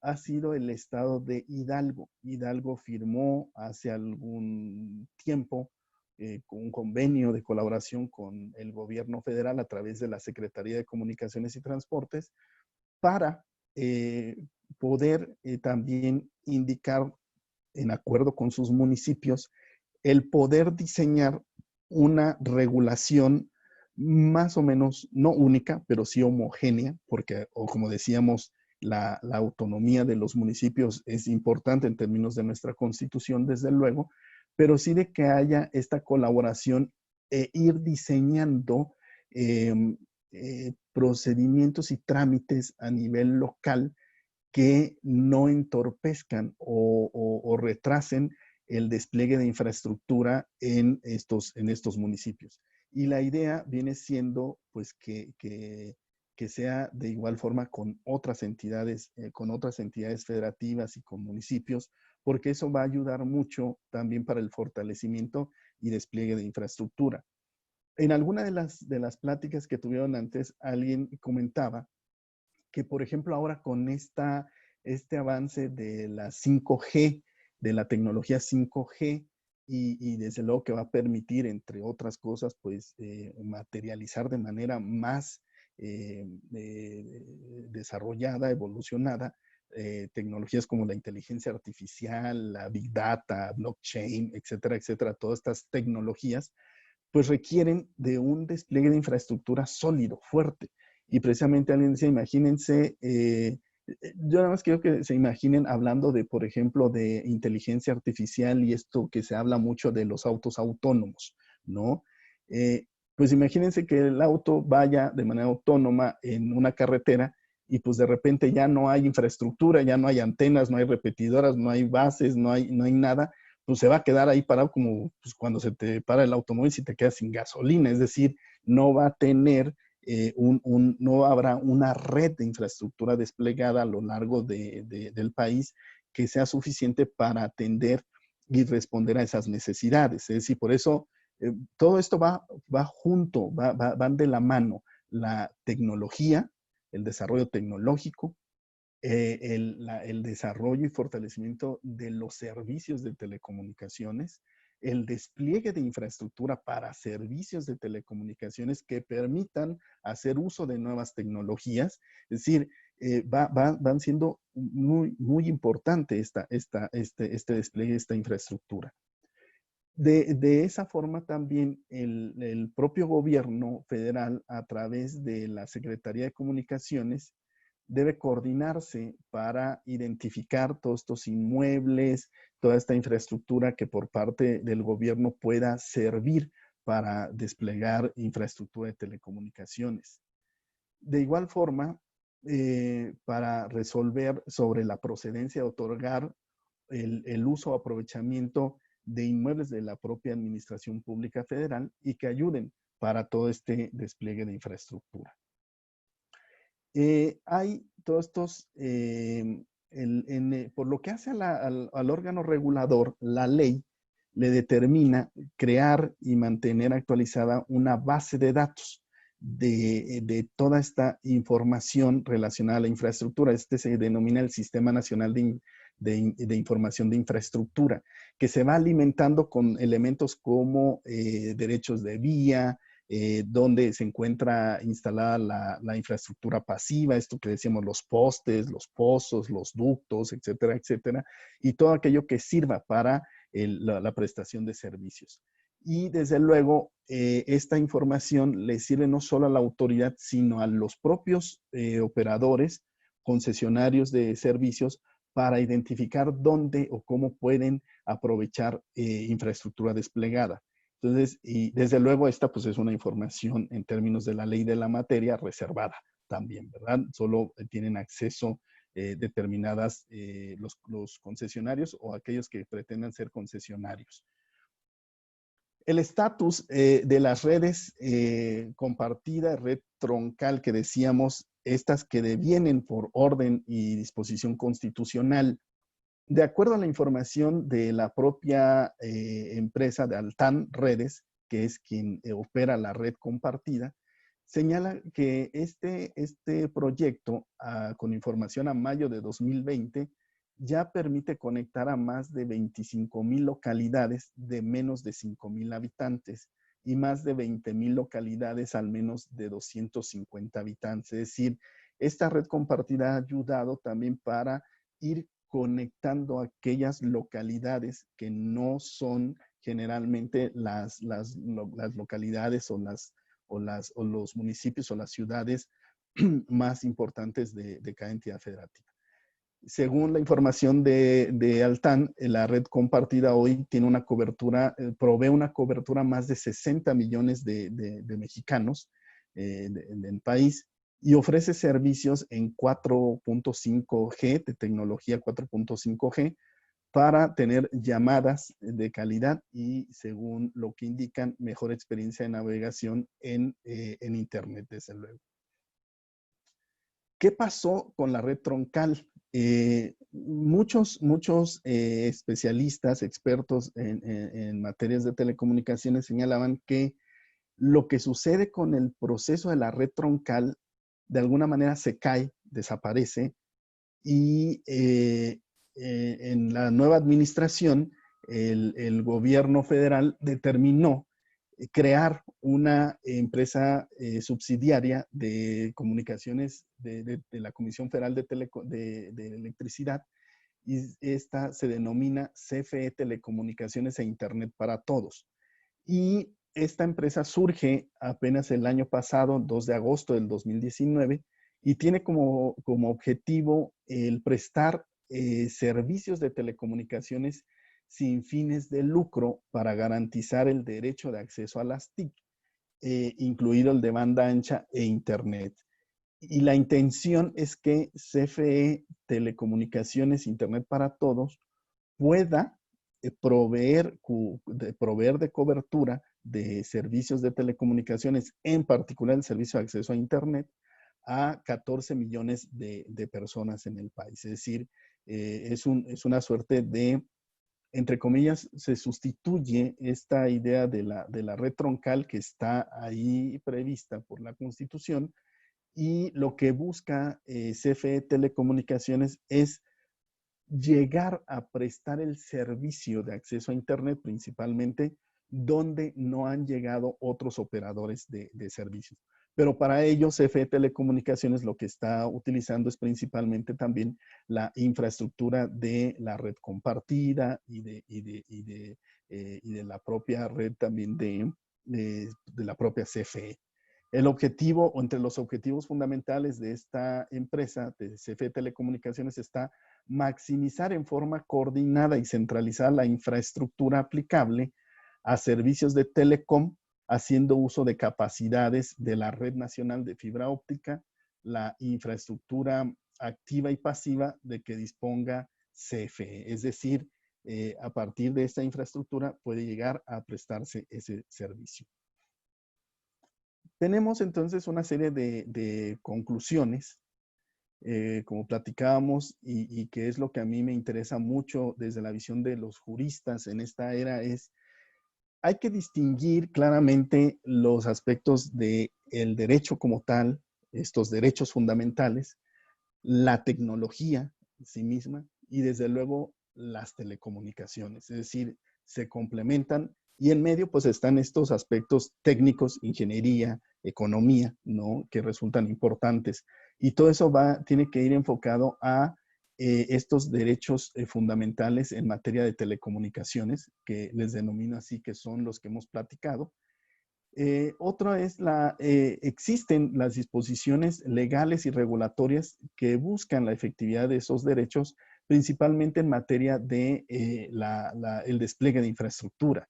ha sido el Estado de Hidalgo. Hidalgo firmó hace algún tiempo un convenio de colaboración con el gobierno federal a través de la Secretaría de Comunicaciones y Transportes para poder también indicar, en acuerdo con sus municipios, el poder diseñar una regulación más o menos, no única, pero sí homogénea, porque, o como decíamos, la autonomía de los municipios es importante en términos de nuestra Constitución, desde luego, pero sí de que haya esta colaboración e ir diseñando procedimientos y trámites a nivel local que no entorpezcan o retrasen el despliegue de infraestructura en estos municipios. Y la idea viene siendo pues que sea de igual forma con otras entidades federativas y con municipios, porque eso va a ayudar mucho también para el fortalecimiento y despliegue de infraestructura. En alguna de las pláticas que tuvieron antes, alguien comentaba que, por ejemplo, ahora con este avance de la 5G, de la tecnología 5G, y desde luego que va a permitir, entre otras cosas, pues materializar de manera más desarrollada, evolucionada, tecnologías como la inteligencia artificial, la big data, blockchain, etcétera, etcétera, todas estas tecnologías, pues requieren de un despliegue de infraestructura sólido, fuerte. Y precisamente alguien decía, imagínense, yo nada más quiero que se imaginen hablando de, por ejemplo, de inteligencia artificial y esto que se habla mucho de los autos autónomos, ¿no? Pues imagínense que el auto vaya de manera autónoma en una carretera y pues de repente ya no hay infraestructura, ya no hay antenas, no hay repetidoras, no hay bases, no hay nada, pues se va a quedar ahí parado como pues, cuando se te para el automóvil si te quedas sin gasolina, es decir, no va a tener no habrá una red de infraestructura desplegada a lo largo del país que sea suficiente para atender y responder a esas necesidades. Es decir, por eso todo esto va junto, van de la mano. La tecnología, el desarrollo tecnológico, el desarrollo y fortalecimiento de los servicios de telecomunicaciones, el despliegue de infraestructura para servicios de telecomunicaciones que permitan hacer uso de nuevas tecnologías. Es decir, van siendo muy importante este despliegue de esta infraestructura. De esa forma también el propio gobierno federal, a través de la Secretaría de Comunicaciones, debe coordinarse para identificar todos estos inmuebles, toda esta infraestructura que por parte del gobierno pueda servir para desplegar infraestructura de telecomunicaciones. De igual forma, para resolver sobre la procedencia de otorgar el uso o aprovechamiento de inmuebles de la propia Administración Pública Federal y que ayuden para todo este despliegue de infraestructura. Hay todos estos, por lo que hace al órgano regulador, la ley le determina crear y mantener actualizada una base de datos de toda esta información relacionada a la infraestructura. Este se denomina el Sistema Nacional de Información de Infraestructura, que se va alimentando con elementos como derechos de vía, donde se encuentra instalada la infraestructura pasiva, esto que decíamos, los postes, los pozos, los ductos, etcétera, etcétera, y todo aquello que sirva para la prestación de servicios. Y desde luego, esta información le sirve no solo a la autoridad, sino a los propios operadores, concesionarios de servicios, para identificar dónde o cómo pueden aprovechar infraestructura desplegada. Entonces, y desde luego esta pues es una información en términos de la ley de la materia reservada también, ¿verdad? Solo tienen acceso determinadas los concesionarios o aquellos que pretendan ser concesionarios. El estatus de las redes compartidas, red troncal que decíamos, estas que devienen por orden y disposición constitucional, de acuerdo a la información de la propia empresa de Altán Redes, que es quien opera la red compartida, señala que este proyecto, con información a mayo de 2020, ya permite conectar a más de 25,000 localidades de menos de 5,000 habitantes y más de 20,000 localidades al menos de 250 habitantes. Es decir, esta red compartida ha ayudado también para ir conectando aquellas localidades que no son generalmente las localidades o los municipios o las ciudades más importantes de cada entidad federativa. Según la información de Altán, la red compartida hoy tiene una cobertura, provee una cobertura a más de 60 millones de mexicanos del país y ofrece servicios en 4.5G, de tecnología 4.5G, para tener llamadas de calidad y, según lo que indican, mejor experiencia de navegación en Internet, desde luego. ¿Qué pasó con la red troncal? Muchos especialistas, expertos en materias de telecomunicaciones señalaban que lo que sucede con el proceso de la red troncal de alguna manera se cae, desaparece, y en la nueva administración el gobierno federal determinó crear una empresa subsidiaria de comunicaciones de la Comisión Federal de Electricidad, y esta se denomina CFE Telecomunicaciones e Internet para Todos. Y esta empresa surge apenas el año pasado, 2 de agosto del 2019, y tiene como objetivo el prestar servicios de telecomunicaciones sin fines de lucro para garantizar el derecho de acceso a las TIC, incluido el de banda ancha e Internet. Y la intención es que CFE Telecomunicaciones Internet para Todos pueda proveer de cobertura de servicios de telecomunicaciones, en particular el servicio de acceso a Internet, a 14 millones de personas en el país. Es decir, es una suerte de, entre comillas, se sustituye esta idea de la red troncal que está ahí prevista por la Constitución, y lo que busca CFE Telecomunicaciones es llegar a prestar el servicio de acceso a Internet principalmente donde no han llegado otros operadores de servicios. Pero para ello, CFE Telecomunicaciones lo que está utilizando es principalmente también la infraestructura de la red compartida y de y de la propia red también de la propia CFE. El objetivo, o entre los objetivos fundamentales de esta empresa, de CFE Telecomunicaciones, está maximizar en forma coordinada y centralizar la infraestructura aplicable a servicios de telecom, haciendo uso de capacidades de la Red Nacional de Fibra Óptica, la infraestructura activa y pasiva de que disponga CFE. Es decir, a partir de esta infraestructura puede llegar a prestarse ese servicio. Tenemos entonces una serie de conclusiones, como platicábamos, y que es lo que a mí me interesa mucho desde la visión de los juristas en esta era, es hay que distinguir claramente los aspectos del derecho como tal, estos derechos fundamentales, la tecnología en sí misma y desde luego las telecomunicaciones. Es decir, se complementan y en medio pues están estos aspectos técnicos, ingeniería, economía, ¿no? Que resultan importantes. Y todo eso tiene que ir enfocado a estos derechos fundamentales en materia de telecomunicaciones, que les denomino así, que son los que hemos platicado. Otro es existen las disposiciones legales y regulatorias que buscan la efectividad de esos derechos, principalmente en materia de el despliegue de infraestructura.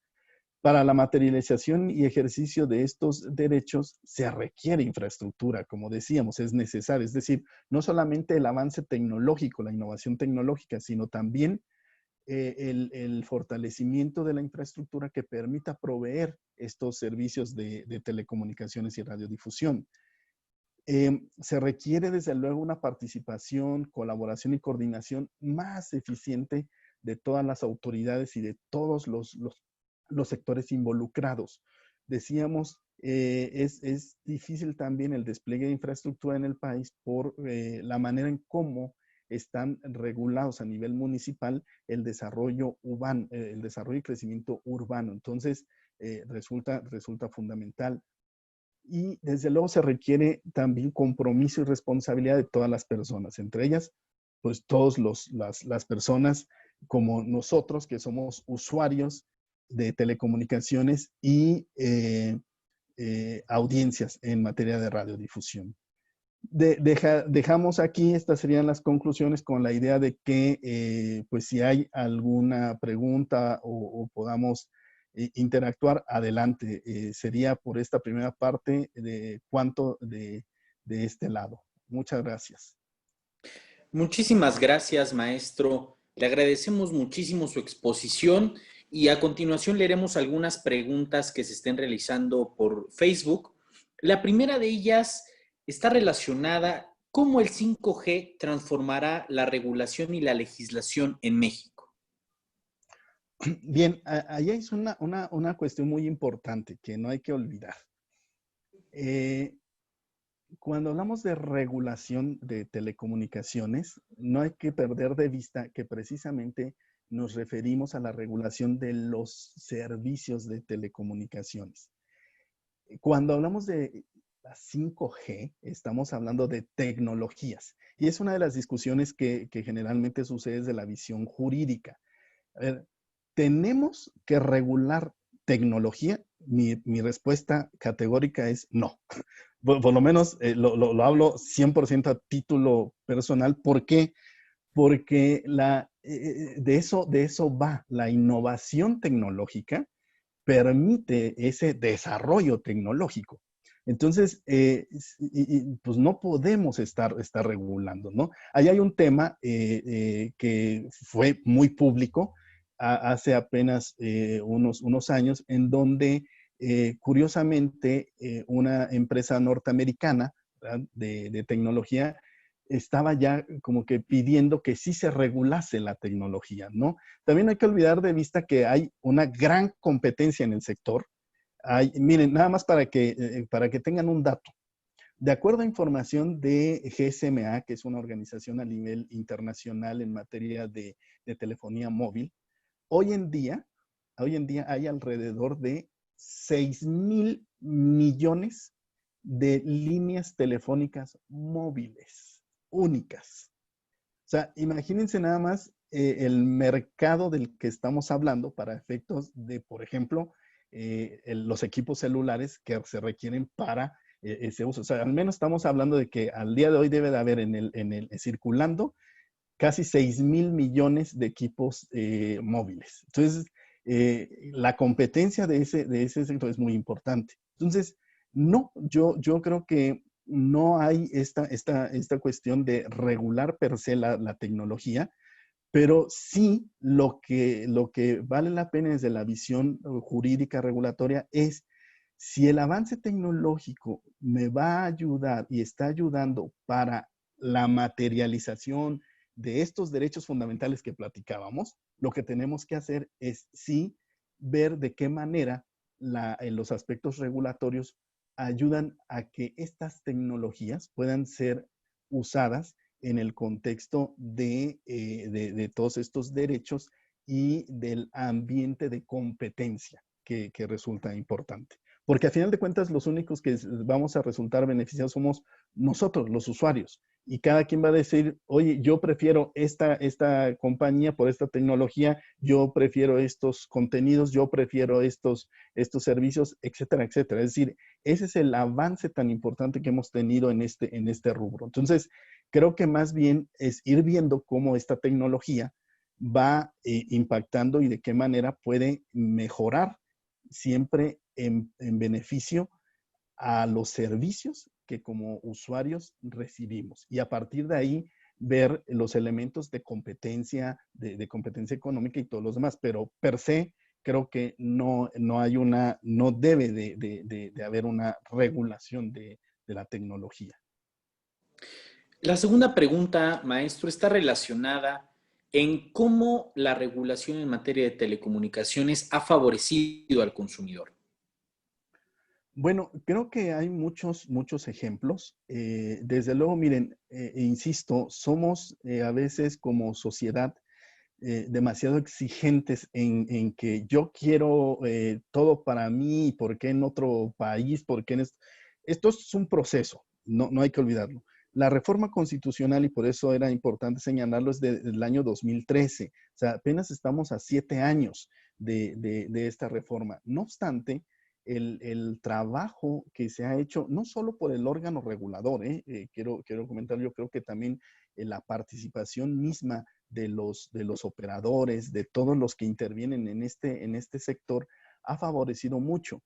Para la materialización y ejercicio de estos derechos se requiere infraestructura, como decíamos, es necesario. Es decir, no solamente el avance tecnológico, la innovación tecnológica, sino también el fortalecimiento de la infraestructura que permita proveer estos servicios de telecomunicaciones y radiodifusión. Se requiere desde luego una participación, colaboración y coordinación más eficiente de todas las autoridades y de todos los sectores involucrados. Decíamos, es difícil también el despliegue de infraestructura en el país por la manera en cómo están regulados a nivel municipal el desarrollo urbano, el desarrollo y crecimiento urbano. Entonces, resulta fundamental. Y desde luego se requiere también compromiso y responsabilidad de todas las personas, entre ellas, pues todas las personas como nosotros que somos usuarios de telecomunicaciones y audiencias en materia de radiodifusión. Dejamos aquí, estas serían las conclusiones con la idea de que, pues si hay alguna pregunta o podamos interactuar, adelante. Sería por esta primera parte de cuanto de este lado. Muchas gracias. Muchísimas gracias, maestro. Le agradecemos muchísimo su exposición y a continuación leeremos algunas preguntas que se estén realizando por Facebook. La primera de ellas está relacionada cómo el 5G transformará la regulación y la legislación en México. Bien, ahí es una cuestión muy importante que no hay que olvidar. Cuando hablamos de regulación de telecomunicaciones, no hay que perder de vista que precisamente nos referimos a la regulación de los servicios de telecomunicaciones. Cuando hablamos de la 5G, estamos hablando de tecnologías. Y es una de las discusiones que generalmente sucede desde la visión jurídica. A ver, ¿tenemos que regular tecnología? Mi respuesta categórica es no. Por lo menos lo hablo 100% a título personal. ¿Por qué? Porque de eso va. La innovación tecnológica permite ese desarrollo tecnológico. Entonces, pues no podemos estar regulando, ¿no? Ahí hay un tema que fue muy público hace apenas unos años, en donde curiosamente una empresa norteamericana, ¿verdad?, de tecnología estaba ya como que pidiendo que sí se regulase la tecnología, ¿no? También hay que olvidar de vista que hay una gran competencia en el sector. Miren, nada más para que tengan un dato. De acuerdo a información de GSMA, que es una organización a nivel internacional en materia de telefonía móvil, hoy en día hay alrededor de 6,000 millones de líneas telefónicas móviles únicas. O sea, imagínense nada más el mercado del que estamos hablando para efectos de, por ejemplo, los equipos celulares que se requieren para ese uso. O sea, al menos estamos hablando de que al día de hoy debe de haber circulando casi 6,000 millones de equipos móviles. Entonces, la competencia de ese sector es muy importante. Entonces, no, yo creo que no hay esta cuestión de regular per se la tecnología, pero sí lo que vale la pena desde la visión jurídica regulatoria es si el avance tecnológico me va a ayudar y está ayudando para la materialización de estos derechos fundamentales que platicábamos, lo que tenemos que hacer es sí ver de qué manera en los aspectos regulatorios ayudan a que estas tecnologías puedan ser usadas en el contexto de todos estos derechos y del ambiente de competencia que resulta importante. Porque a final de cuentas, los únicos que vamos a resultar beneficiados somos nosotros, los usuarios. Y cada quien va a decir, oye, yo prefiero esta compañía por esta tecnología, yo prefiero estos contenidos, yo prefiero estos servicios, etcétera, etcétera. Es decir, ese es el avance tan importante que hemos tenido en este rubro. Entonces, creo que más bien es ir viendo cómo esta tecnología va impactando y de qué manera puede mejorar siempre en beneficio a los servicios que como usuarios recibimos. Y a partir de ahí ver los elementos de competencia, de competencia económica y todos los demás. Pero per se, creo que no debe de haber una regulación de la tecnología. La segunda pregunta, maestro, está relacionada en cómo la regulación en materia de telecomunicaciones ha favorecido al consumidor. Bueno, creo que hay muchos ejemplos. Desde luego, miren, insisto, somos a veces como sociedad demasiado exigentes en que yo quiero todo para mí, ¿por qué en otro país? ¿Por qué esto es un proceso, no hay que olvidarlo. La reforma constitucional, y por eso era importante señalarlo, es del año 2013. O sea, apenas estamos a 7 años de esta reforma. No obstante, el trabajo que se ha hecho, no solo por el órgano regulador, quiero comentar, yo creo que también la participación misma de los operadores, de todos los que intervienen en este sector, ha favorecido mucho.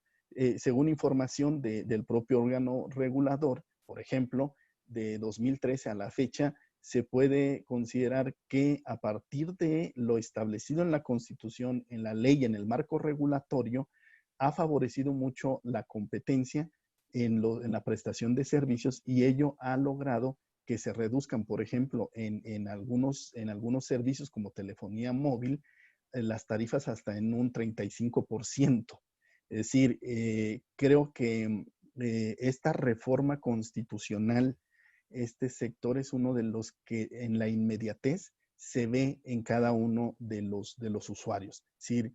Según información del propio órgano regulador, por ejemplo, de 2013 a la fecha, se puede considerar que a partir de lo establecido en la Constitución, en la ley, en el marco regulatorio, ha favorecido mucho la competencia en la prestación de servicios y ello ha logrado que se reduzcan, por ejemplo, en algunos servicios como telefonía móvil, las tarifas hasta en un 35%. Es decir, creo que esta reforma constitucional, este sector es uno de los que en la inmediatez se ve en cada uno de los usuarios. Es decir,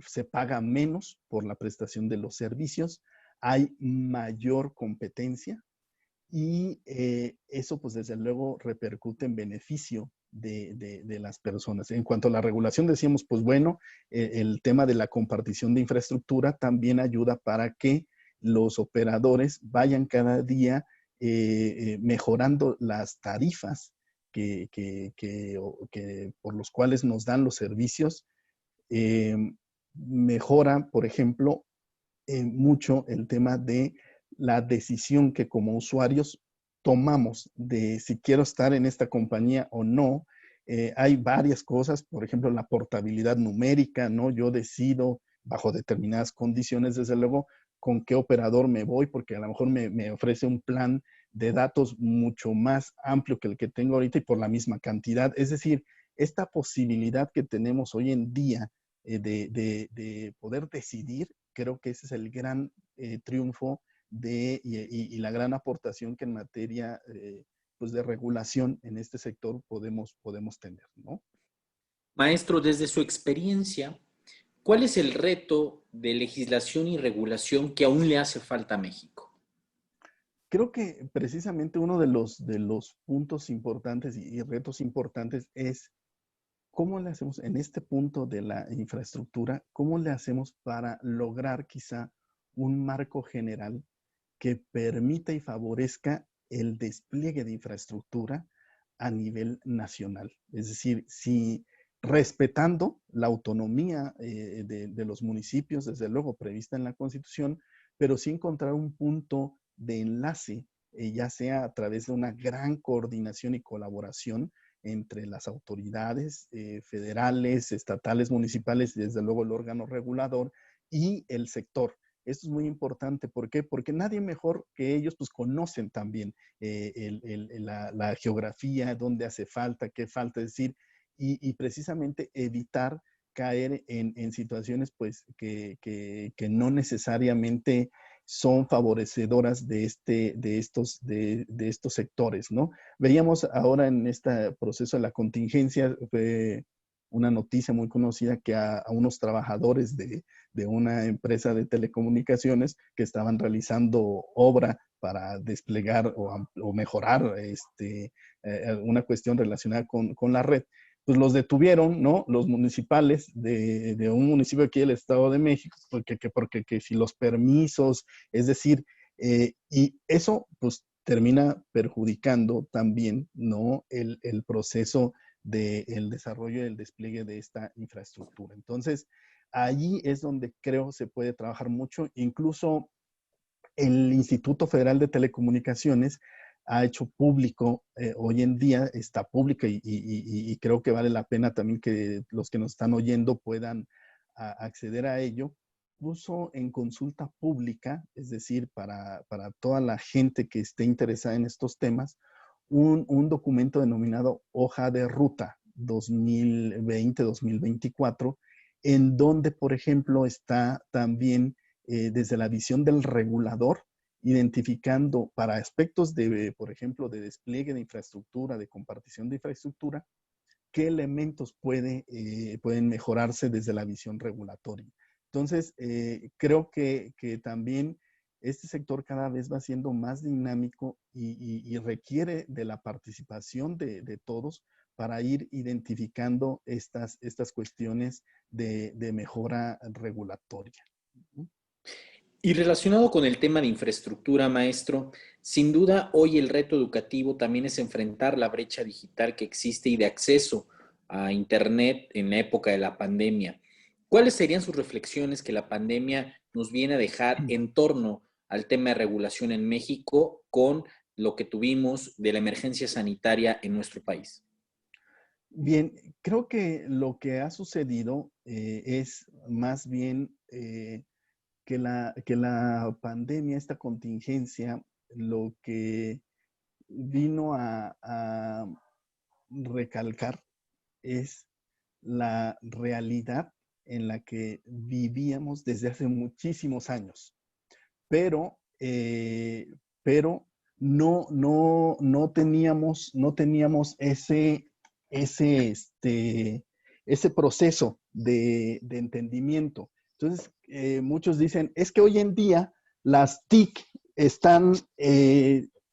se paga menos por la prestación de los servicios, hay mayor competencia, y eso, pues, desde luego repercute en beneficio de las personas. En cuanto a la regulación, decíamos, pues bueno, el tema de la compartición de infraestructura también ayuda para que los operadores vayan cada día mejorando las tarifas por los cuales nos dan los servicios. Eh, Mejora, por ejemplo, mucho el tema de la decisión que como usuarios tomamos de si quiero estar en esta compañía o no. Hay varias cosas, por ejemplo, la portabilidad numérica, ¿no? Yo decido bajo determinadas condiciones, desde luego, con qué operador me voy, porque a lo mejor me ofrece un plan de datos mucho más amplio que el que tengo ahorita y por la misma cantidad. Es decir, esta posibilidad que tenemos hoy en día de poder decidir, creo que ese es el gran triunfo y la gran aportación que en materia pues de regulación en este sector podemos tener, ¿no? Maestro, desde su experiencia, ¿cuál es el reto de legislación y regulación que aún le hace falta a México? Creo que precisamente uno de los puntos importantes y retos importantes es ¿cómo le hacemos en este punto de la infraestructura? ¿Cómo le hacemos para lograr quizá un marco general que permita y favorezca el despliegue de infraestructura a nivel nacional? Es decir, si respetando la autonomía de los municipios, desde luego prevista en la Constitución, pero sí encontrar un punto de enlace, ya sea a través de una gran coordinación y colaboración entre las autoridades federales, estatales, municipales y desde luego el órgano regulador y el sector. Esto es muy importante. ¿Por qué? Porque nadie mejor que ellos pues conocen también la geografía, dónde hace falta, qué falta, es decir, y precisamente evitar caer en situaciones pues que no necesariamente son favorecedoras de estos sectores, ¿no? Veíamos ahora en este proceso de la contingencia, una noticia muy conocida que a unos trabajadores de una empresa de telecomunicaciones que estaban realizando obra para desplegar o mejorar una cuestión relacionada con la red, pues los detuvieron, ¿no? Los municipales de un municipio aquí del Estado de México, porque que si los permisos, es decir, y eso pues termina perjudicando también, ¿no? El proceso del desarrollo y el despliegue de esta infraestructura. Entonces, allí es donde creo se puede trabajar mucho. Incluso el Instituto Federal de Telecomunicaciones ha hecho público, hoy en día está pública y creo que vale la pena también que los que nos están oyendo puedan acceder a ello. Puso en consulta pública, es decir, para toda la gente que esté interesada en estos temas, un documento denominado Hoja de Ruta 2020-2024, en donde, por ejemplo, está también desde la visión del regulador, identificando para aspectos de, por ejemplo, de despliegue de infraestructura, de compartición de infraestructura, qué elementos pueden mejorarse desde la visión regulatoria. Entonces, creo que también este sector cada vez va siendo más dinámico y requiere de la participación de todos para ir identificando estas cuestiones de mejora regulatoria. Y relacionado con el tema de infraestructura, maestro, sin duda hoy el reto educativo también es enfrentar la brecha digital que existe y de acceso a Internet en la época de la pandemia. ¿Cuáles serían sus reflexiones que la pandemia nos viene a dejar en torno al tema de regulación en México con lo que tuvimos de la emergencia sanitaria en nuestro país? Bien, creo que lo que ha sucedido es más bien que la pandemia, esta contingencia, lo que vino a recalcar es la realidad en la que vivíamos desde hace muchísimos años, pero, pero no teníamos ese, ese proceso de entendimiento. Entonces, muchos dicen, es que hoy en día las TIC están,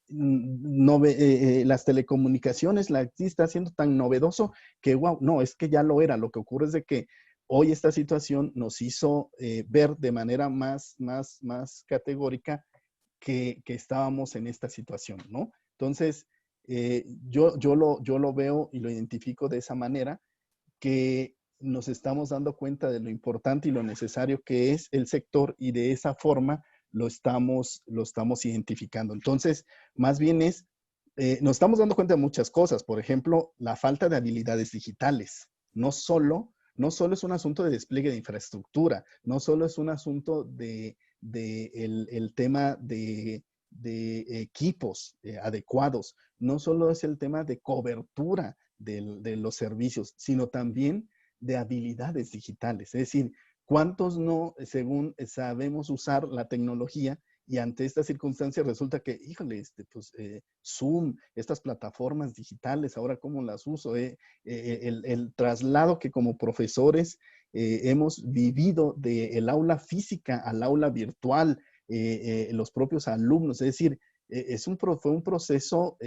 las telecomunicaciones, la TIC está siendo tan novedoso que, wow, no, es que ya lo era. Lo que ocurre es de que hoy esta situación nos hizo ver de manera más categórica que estábamos en esta situación, ¿no? Entonces, yo lo veo y lo identifico de esa manera, que nos estamos dando cuenta de lo importante y lo necesario que es el sector y de esa forma lo estamos identificando. Entonces, más bien nos estamos dando cuenta de muchas cosas. Por ejemplo, la falta de habilidades digitales. No solo es un asunto de despliegue de infraestructura, no solo es un asunto el tema de equipos adecuados, no solo es el tema de cobertura de los servicios, sino también de habilidades digitales. Es decir, ¿cuántos no, según sabemos usar la tecnología, y ante estas circunstancias resulta que, híjole, Zoom, estas plataformas digitales, ahora cómo las uso, el traslado que como profesores hemos vivido del aula física al aula virtual, los propios alumnos, es decir, fue un proceso,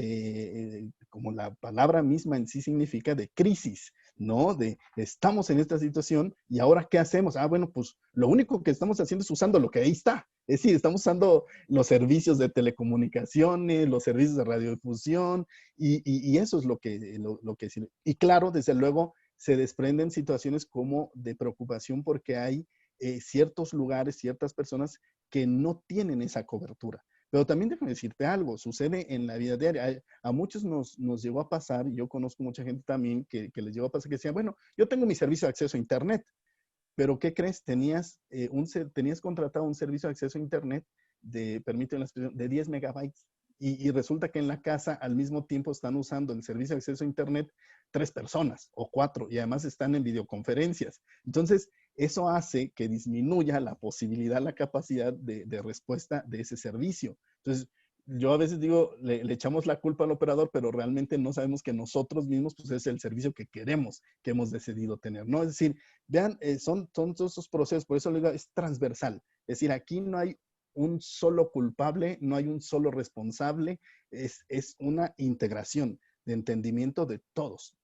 como la palabra misma en sí significa, de crisis, ¿no? De estamos en esta situación y ahora ¿qué hacemos? Ah, bueno, pues lo único que estamos haciendo es usando lo que ahí está. Es decir, estamos usando los servicios de telecomunicaciones, los servicios de radiodifusión y eso es lo que sirve. Y claro, desde luego, se desprenden situaciones como de preocupación porque hay ciertos lugares, ciertas personas que no tienen esa cobertura. Pero también déjame decirte algo, sucede en la vida diaria. A muchos nos llegó a pasar, y yo conozco mucha gente también que les llegó a pasar que decía, bueno, yo tengo mi servicio de acceso a Internet, pero ¿qué crees? Tenías contratado un servicio de acceso a Internet permíteme la expresión, de 10 megabytes. Y resulta que en la casa al mismo tiempo están usando el servicio de acceso a Internet 3 personas o 4 y además están en videoconferencias. Entonces, eso hace que disminuya la posibilidad, la capacidad de respuesta de ese servicio. Entonces, yo a veces digo, le echamos la culpa al operador, pero realmente no sabemos que nosotros mismos, pues es el servicio que queremos, que hemos decidido tener, ¿no? Es decir, vean, son todos esos procesos, por eso le digo, es transversal. Es decir, aquí no hay un solo culpable, no hay un solo responsable, es una integración de entendimiento de todos,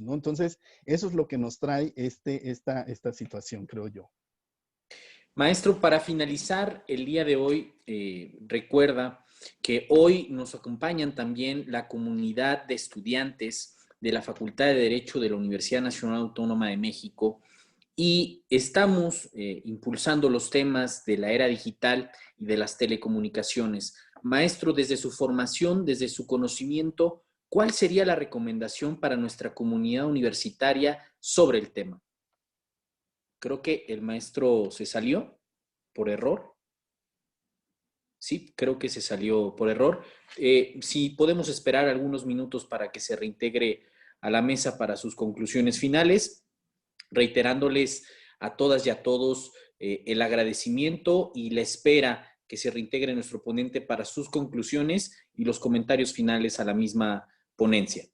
¿no? Entonces, eso es lo que nos trae esta situación, creo yo. Maestro, para finalizar el día de hoy, recuerda que hoy nos acompañan también la comunidad de estudiantes de la Facultad de Derecho de la Universidad Nacional Autónoma de México y estamos impulsando los temas de la era digital y de las telecomunicaciones. Maestro, desde su formación, desde su conocimiento, ¿cuál sería la recomendación para nuestra comunidad universitaria sobre el tema? Creo que el maestro se salió por error. Sí, creo que se salió por error. Si podemos esperar algunos minutos para que se reintegre a la mesa para sus conclusiones finales, reiterándoles a todas y a todos el agradecimiento y la espera que se reintegre nuestro ponente para sus conclusiones y los comentarios finales a la misma ponencia.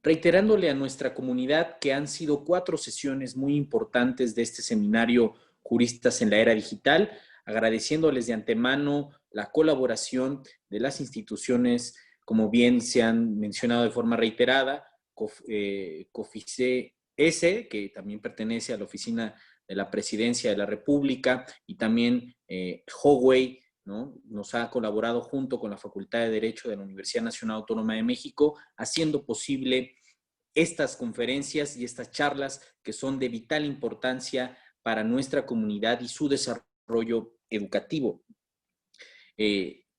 Reiterándole a nuestra comunidad que han sido 4 sesiones muy importantes de este seminario Juristas en la Era Digital, agradeciéndoles de antemano la colaboración de las instituciones, como bien se han mencionado de forma reiterada, COFICE S, que también pertenece a la Oficina de la Presidencia de la República, y también Huawei, ¿no? Nos ha colaborado junto con la Facultad de Derecho de la Universidad Nacional Autónoma de México, haciendo posible estas conferencias y estas charlas que son de vital importancia para nuestra comunidad y su desarrollo educativo.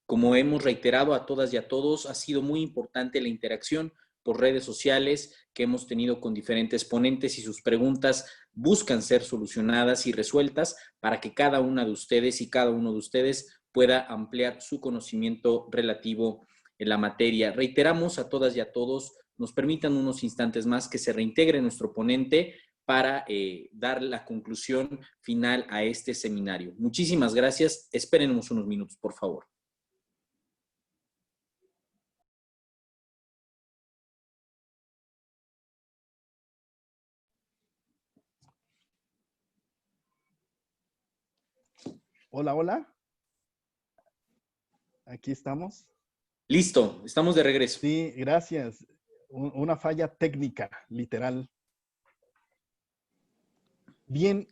Como hemos reiterado a todas y a todos, ha sido muy importante la interacción por redes sociales que hemos tenido con diferentes ponentes y sus preguntas buscan ser solucionadas y resueltas para que cada una de ustedes y cada uno de ustedes pueda ampliar su conocimiento relativo en la materia. Reiteramos a todas y a todos, nos permitan unos instantes más que se reintegre nuestro ponente para dar la conclusión final a este seminario. Muchísimas gracias. Espérenos unos minutos, por favor. Hola, hola. Aquí estamos. Listo, estamos de regreso. Sí, gracias. Una falla técnica, literal. Bien,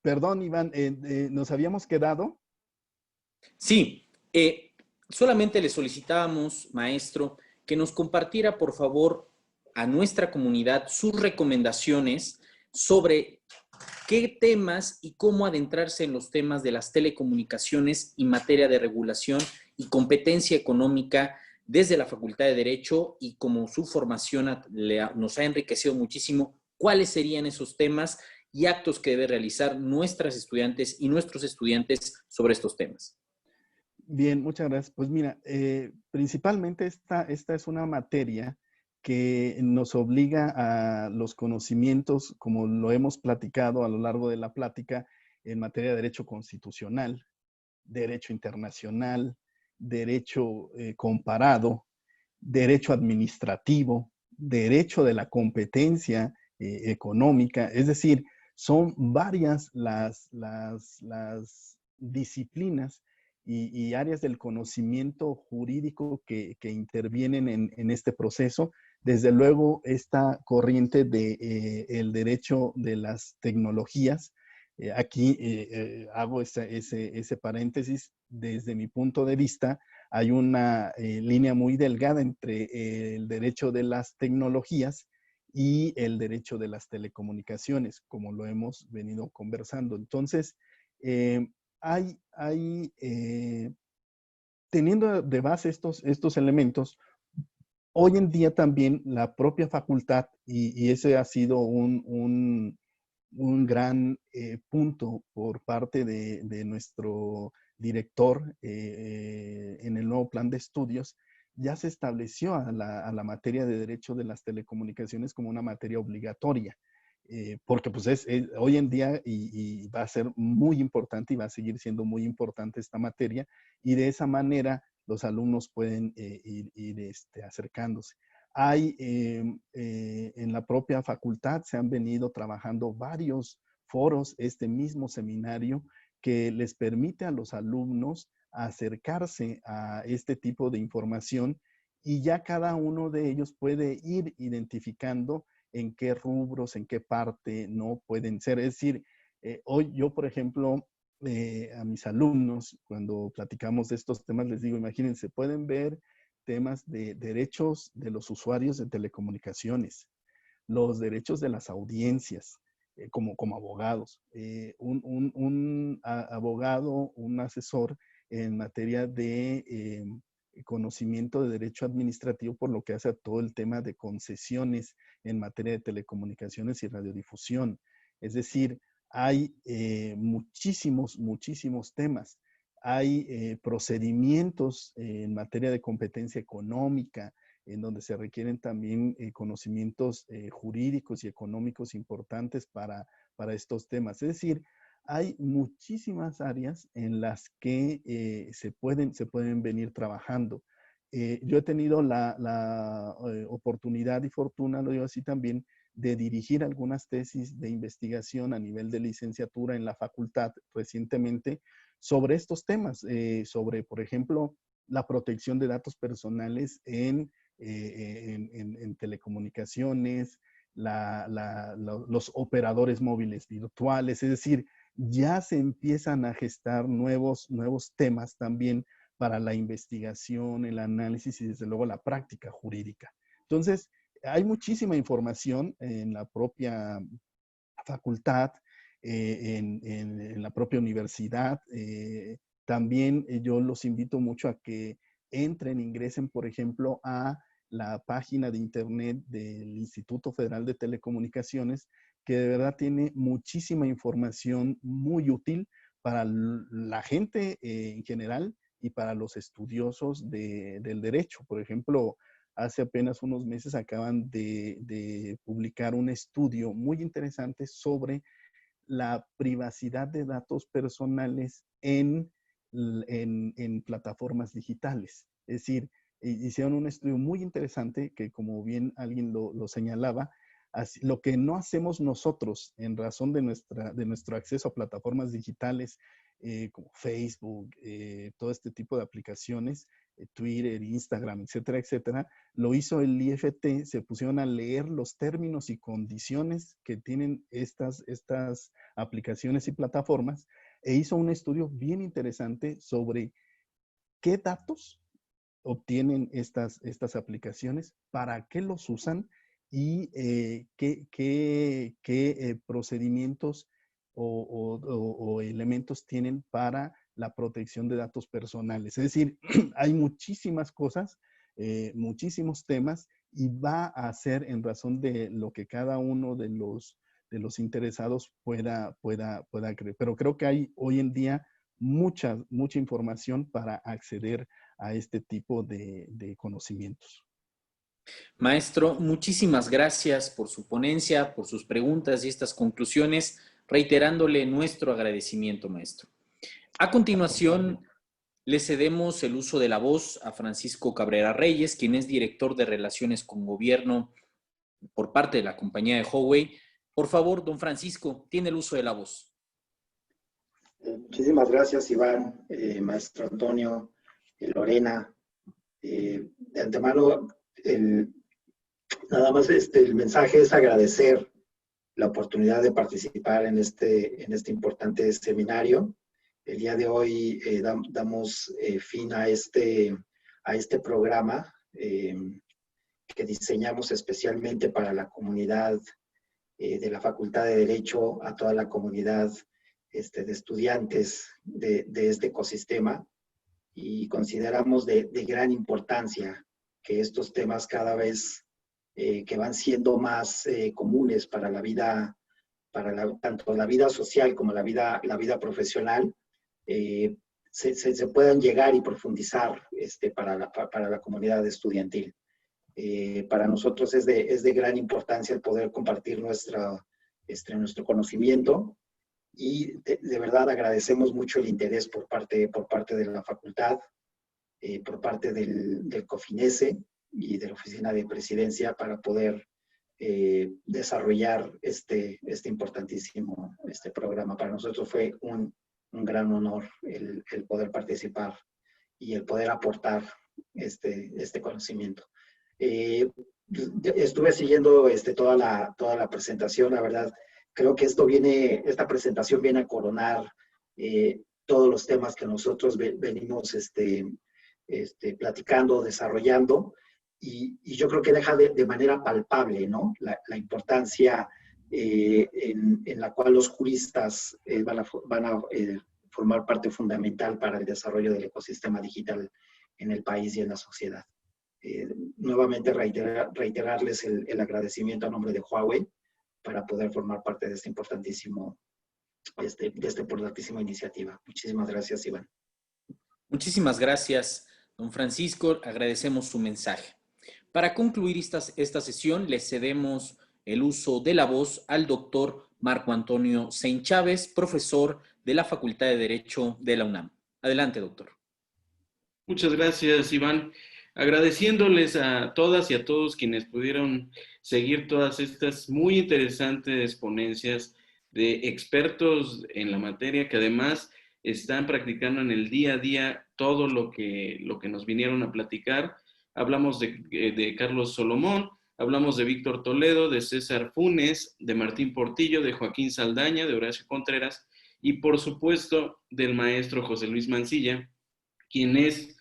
perdón, Iván, nos habíamos quedado. Sí, solamente le solicitábamos, maestro, que nos compartiera, por favor, a nuestra comunidad sus recomendaciones sobre qué temas y cómo adentrarse en los temas de las telecomunicaciones y materia de regulación y competencia económica desde la Facultad de Derecho y como su formación nos ha enriquecido muchísimo, cuáles serían esos temas y actos que deben realizar nuestras estudiantes y nuestros estudiantes sobre estos temas? Bien, muchas gracias. Pues mira, principalmente esta es una materia que nos obliga a los conocimientos, como lo hemos platicado a lo largo de la plática, en materia de derecho constitucional, derecho internacional, derecho comparado, derecho administrativo, derecho de la competencia económica. Es decir, son varias las disciplinas y áreas del conocimiento jurídico que intervienen en este proceso. Desde luego, esta corriente del derecho de las tecnologías, aquí hago ese paréntesis. Desde mi punto de vista, hay una línea muy delgada entre el derecho de las tecnologías y el derecho de las telecomunicaciones, como lo hemos venido conversando. Entonces, eh, teniendo de base estos elementos, hoy en día también la propia facultad, y ese ha sido un gran punto por parte de nuestro director en el nuevo plan de estudios, ya se estableció a la materia de derecho de las telecomunicaciones como una materia obligatoria, porque pues hoy en día y va a ser muy importante y va a seguir siendo muy importante esta materia, y de esa manera los alumnos pueden ir acercándose. Hay en la propia facultad se han venido trabajando varios foros, este mismo seminario, que les permite a los alumnos acercarse a este tipo de información, y ya cada uno de ellos puede ir identificando en qué rubros, en qué parte no pueden ser. Es decir, hoy yo, por ejemplo, a mis alumnos, cuando platicamos de estos temas, les digo, imagínense, pueden ver temas de derechos de los usuarios de telecomunicaciones, los derechos de las audiencias, como abogados, abogado, un asesor en materia de conocimiento de derecho administrativo, por lo que hace a todo el tema de concesiones en materia de telecomunicaciones y radiodifusión. Es decir, hay muchísimos temas. Hay procedimientos en materia de competencia económica, en donde se requieren también conocimientos jurídicos y económicos importantes para estos temas. Es decir, hay muchísimas áreas en las que se pueden venir trabajando. Yo he tenido la oportunidad y fortuna, lo digo así también, de dirigir algunas tesis de investigación a nivel de licenciatura en la facultad recientemente sobre estos temas, sobre, por ejemplo, la protección de datos personales en telecomunicaciones, los operadores móviles virtuales. Es decir, ya se empiezan a gestar nuevos temas también para la investigación, el análisis y desde luego la práctica jurídica. Entonces, hay muchísima información en la propia facultad, en la propia universidad. También yo los invito mucho a que ingresen, por ejemplo, a la página de internet del Instituto Federal de Telecomunicaciones, que de verdad tiene muchísima información muy útil para la gente en general y para los estudiosos del derecho. Por ejemplo, hace apenas unos meses acaban de publicar un estudio muy interesante sobre la privacidad de datos personales en plataformas digitales. Es decir, hicieron un estudio muy interesante que, como bien alguien lo señalaba, lo que no hacemos nosotros en razón de nuestro acceso a plataformas digitales como Facebook, todo este tipo de aplicaciones, Twitter, Instagram, etcétera, etcétera, lo hizo el IFT. Se pusieron a leer los términos y condiciones que tienen estas aplicaciones y plataformas, e hizo un estudio bien interesante sobre qué datos obtienen estas aplicaciones, para qué los usan y qué procedimientos o elementos tienen para la protección de datos personales. Es decir, hay muchísimas cosas, muchísimos temas, y va a ser en razón de lo que cada uno de los los interesados pueda creer. Pero creo que hay hoy en día mucha información para acceder a este tipo de conocimientos. Maestro, muchísimas gracias por su ponencia, por sus preguntas y estas conclusiones, reiterándole nuestro agradecimiento, maestro. A continuación, le cedemos el uso de la voz a Francisco Cabrera Reyes, quien es director de Relaciones con Gobierno por parte de la compañía de Huawei. Por favor, don Francisco, tiene el uso de la voz. Muchísimas gracias, Iván, maestro Antonio, Lorena. De antemano, nada más el mensaje es agradecer la oportunidad de participar en este importante seminario. El día de hoy damos fin a este programa que diseñamos especialmente para la comunidad de la Facultad de Derecho, a toda la comunidad de estudiantes de este ecosistema, y consideramos de gran importancia que estos temas cada vez que van siendo más comunes para la vida, tanto la vida social como la vida profesional, se puedan llegar y profundizar para la comunidad estudiantil. Para nosotros es de gran importancia el poder compartir nuestro conocimiento, y de verdad agradecemos mucho el interés por parte de la facultad, por parte del COFINESE y de la Oficina de Presidencia para poder desarrollar este importantísimo programa. Para nosotros fue un gran honor el poder participar y el poder aportar este conocimiento. Estuve siguiendo toda la presentación. La verdad, creo que esta presentación viene a coronar todos los temas que nosotros venimos platicando, desarrollando, y yo creo que deja de manera palpable, ¿no?, la importancia en la cual los juristas van a formar parte fundamental para el desarrollo del ecosistema digital en el país y en la sociedad. Nuevamente reiterarles el agradecimiento a nombre de Huawei para poder formar parte de esta importantísima iniciativa. Muchísimas gracias, Iván. Muchísimas gracias, don Francisco. Agradecemos su mensaje. Para concluir esta sesión, le cedemos el uso de la voz al doctor Marco Antonio Sein Chávez, profesor de la Facultad de Derecho de la UNAM. Adelante, doctor. Muchas gracias, Iván. Agradeciéndoles a todas y a todos quienes pudieron seguir todas estas muy interesantes ponencias de expertos en la materia, que además están practicando en el día a día todo lo que nos vinieron a platicar. Hablamos de Carlos Solomón, hablamos de Víctor Toledo, de César Funes, de Martín Portillo, de Joaquín Saldaña, de Horacio Contreras y por supuesto del maestro José Luis Mancilla, quien es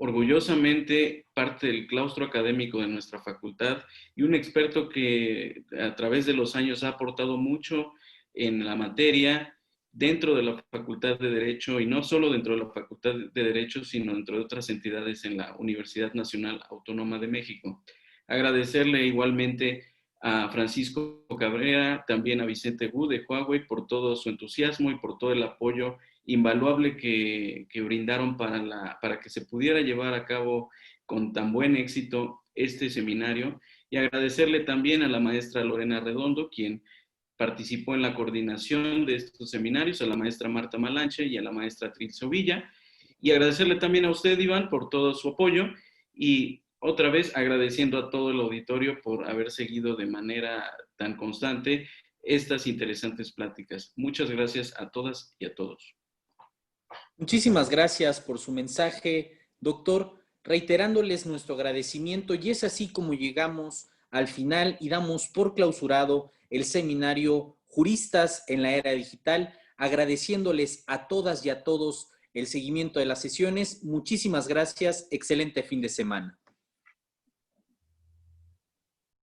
orgullosamente parte del claustro académico de nuestra facultad y un experto que a través de los años ha aportado mucho en la materia dentro de la Facultad de Derecho, y no solo dentro de la Facultad de Derecho, sino dentro de otras entidades en la Universidad Nacional Autónoma de México. Agradecerle igualmente a Francisco Cabrera, también a Vicente Gu de Huawei por todo su entusiasmo y por todo el apoyo invaluable que brindaron para que se pudiera llevar a cabo con tan buen éxito este seminario, y agradecerle también a la maestra Lorena Redondo, quien participó en la coordinación de estos seminarios, a la maestra Marta Malanche y a la maestra Trilce Villa, y agradecerle también a usted, Iván, por todo su apoyo, y otra vez agradeciendo a todo el auditorio por haber seguido de manera tan constante estas interesantes pláticas. Muchas gracias a todas y a todos. Muchísimas gracias por su mensaje, doctor, reiterándoles nuestro agradecimiento, y es así como llegamos al final y damos por clausurado el seminario Juristas en la Era Digital, agradeciéndoles a todas y a todos el seguimiento de las sesiones. Muchísimas gracias, excelente fin de semana.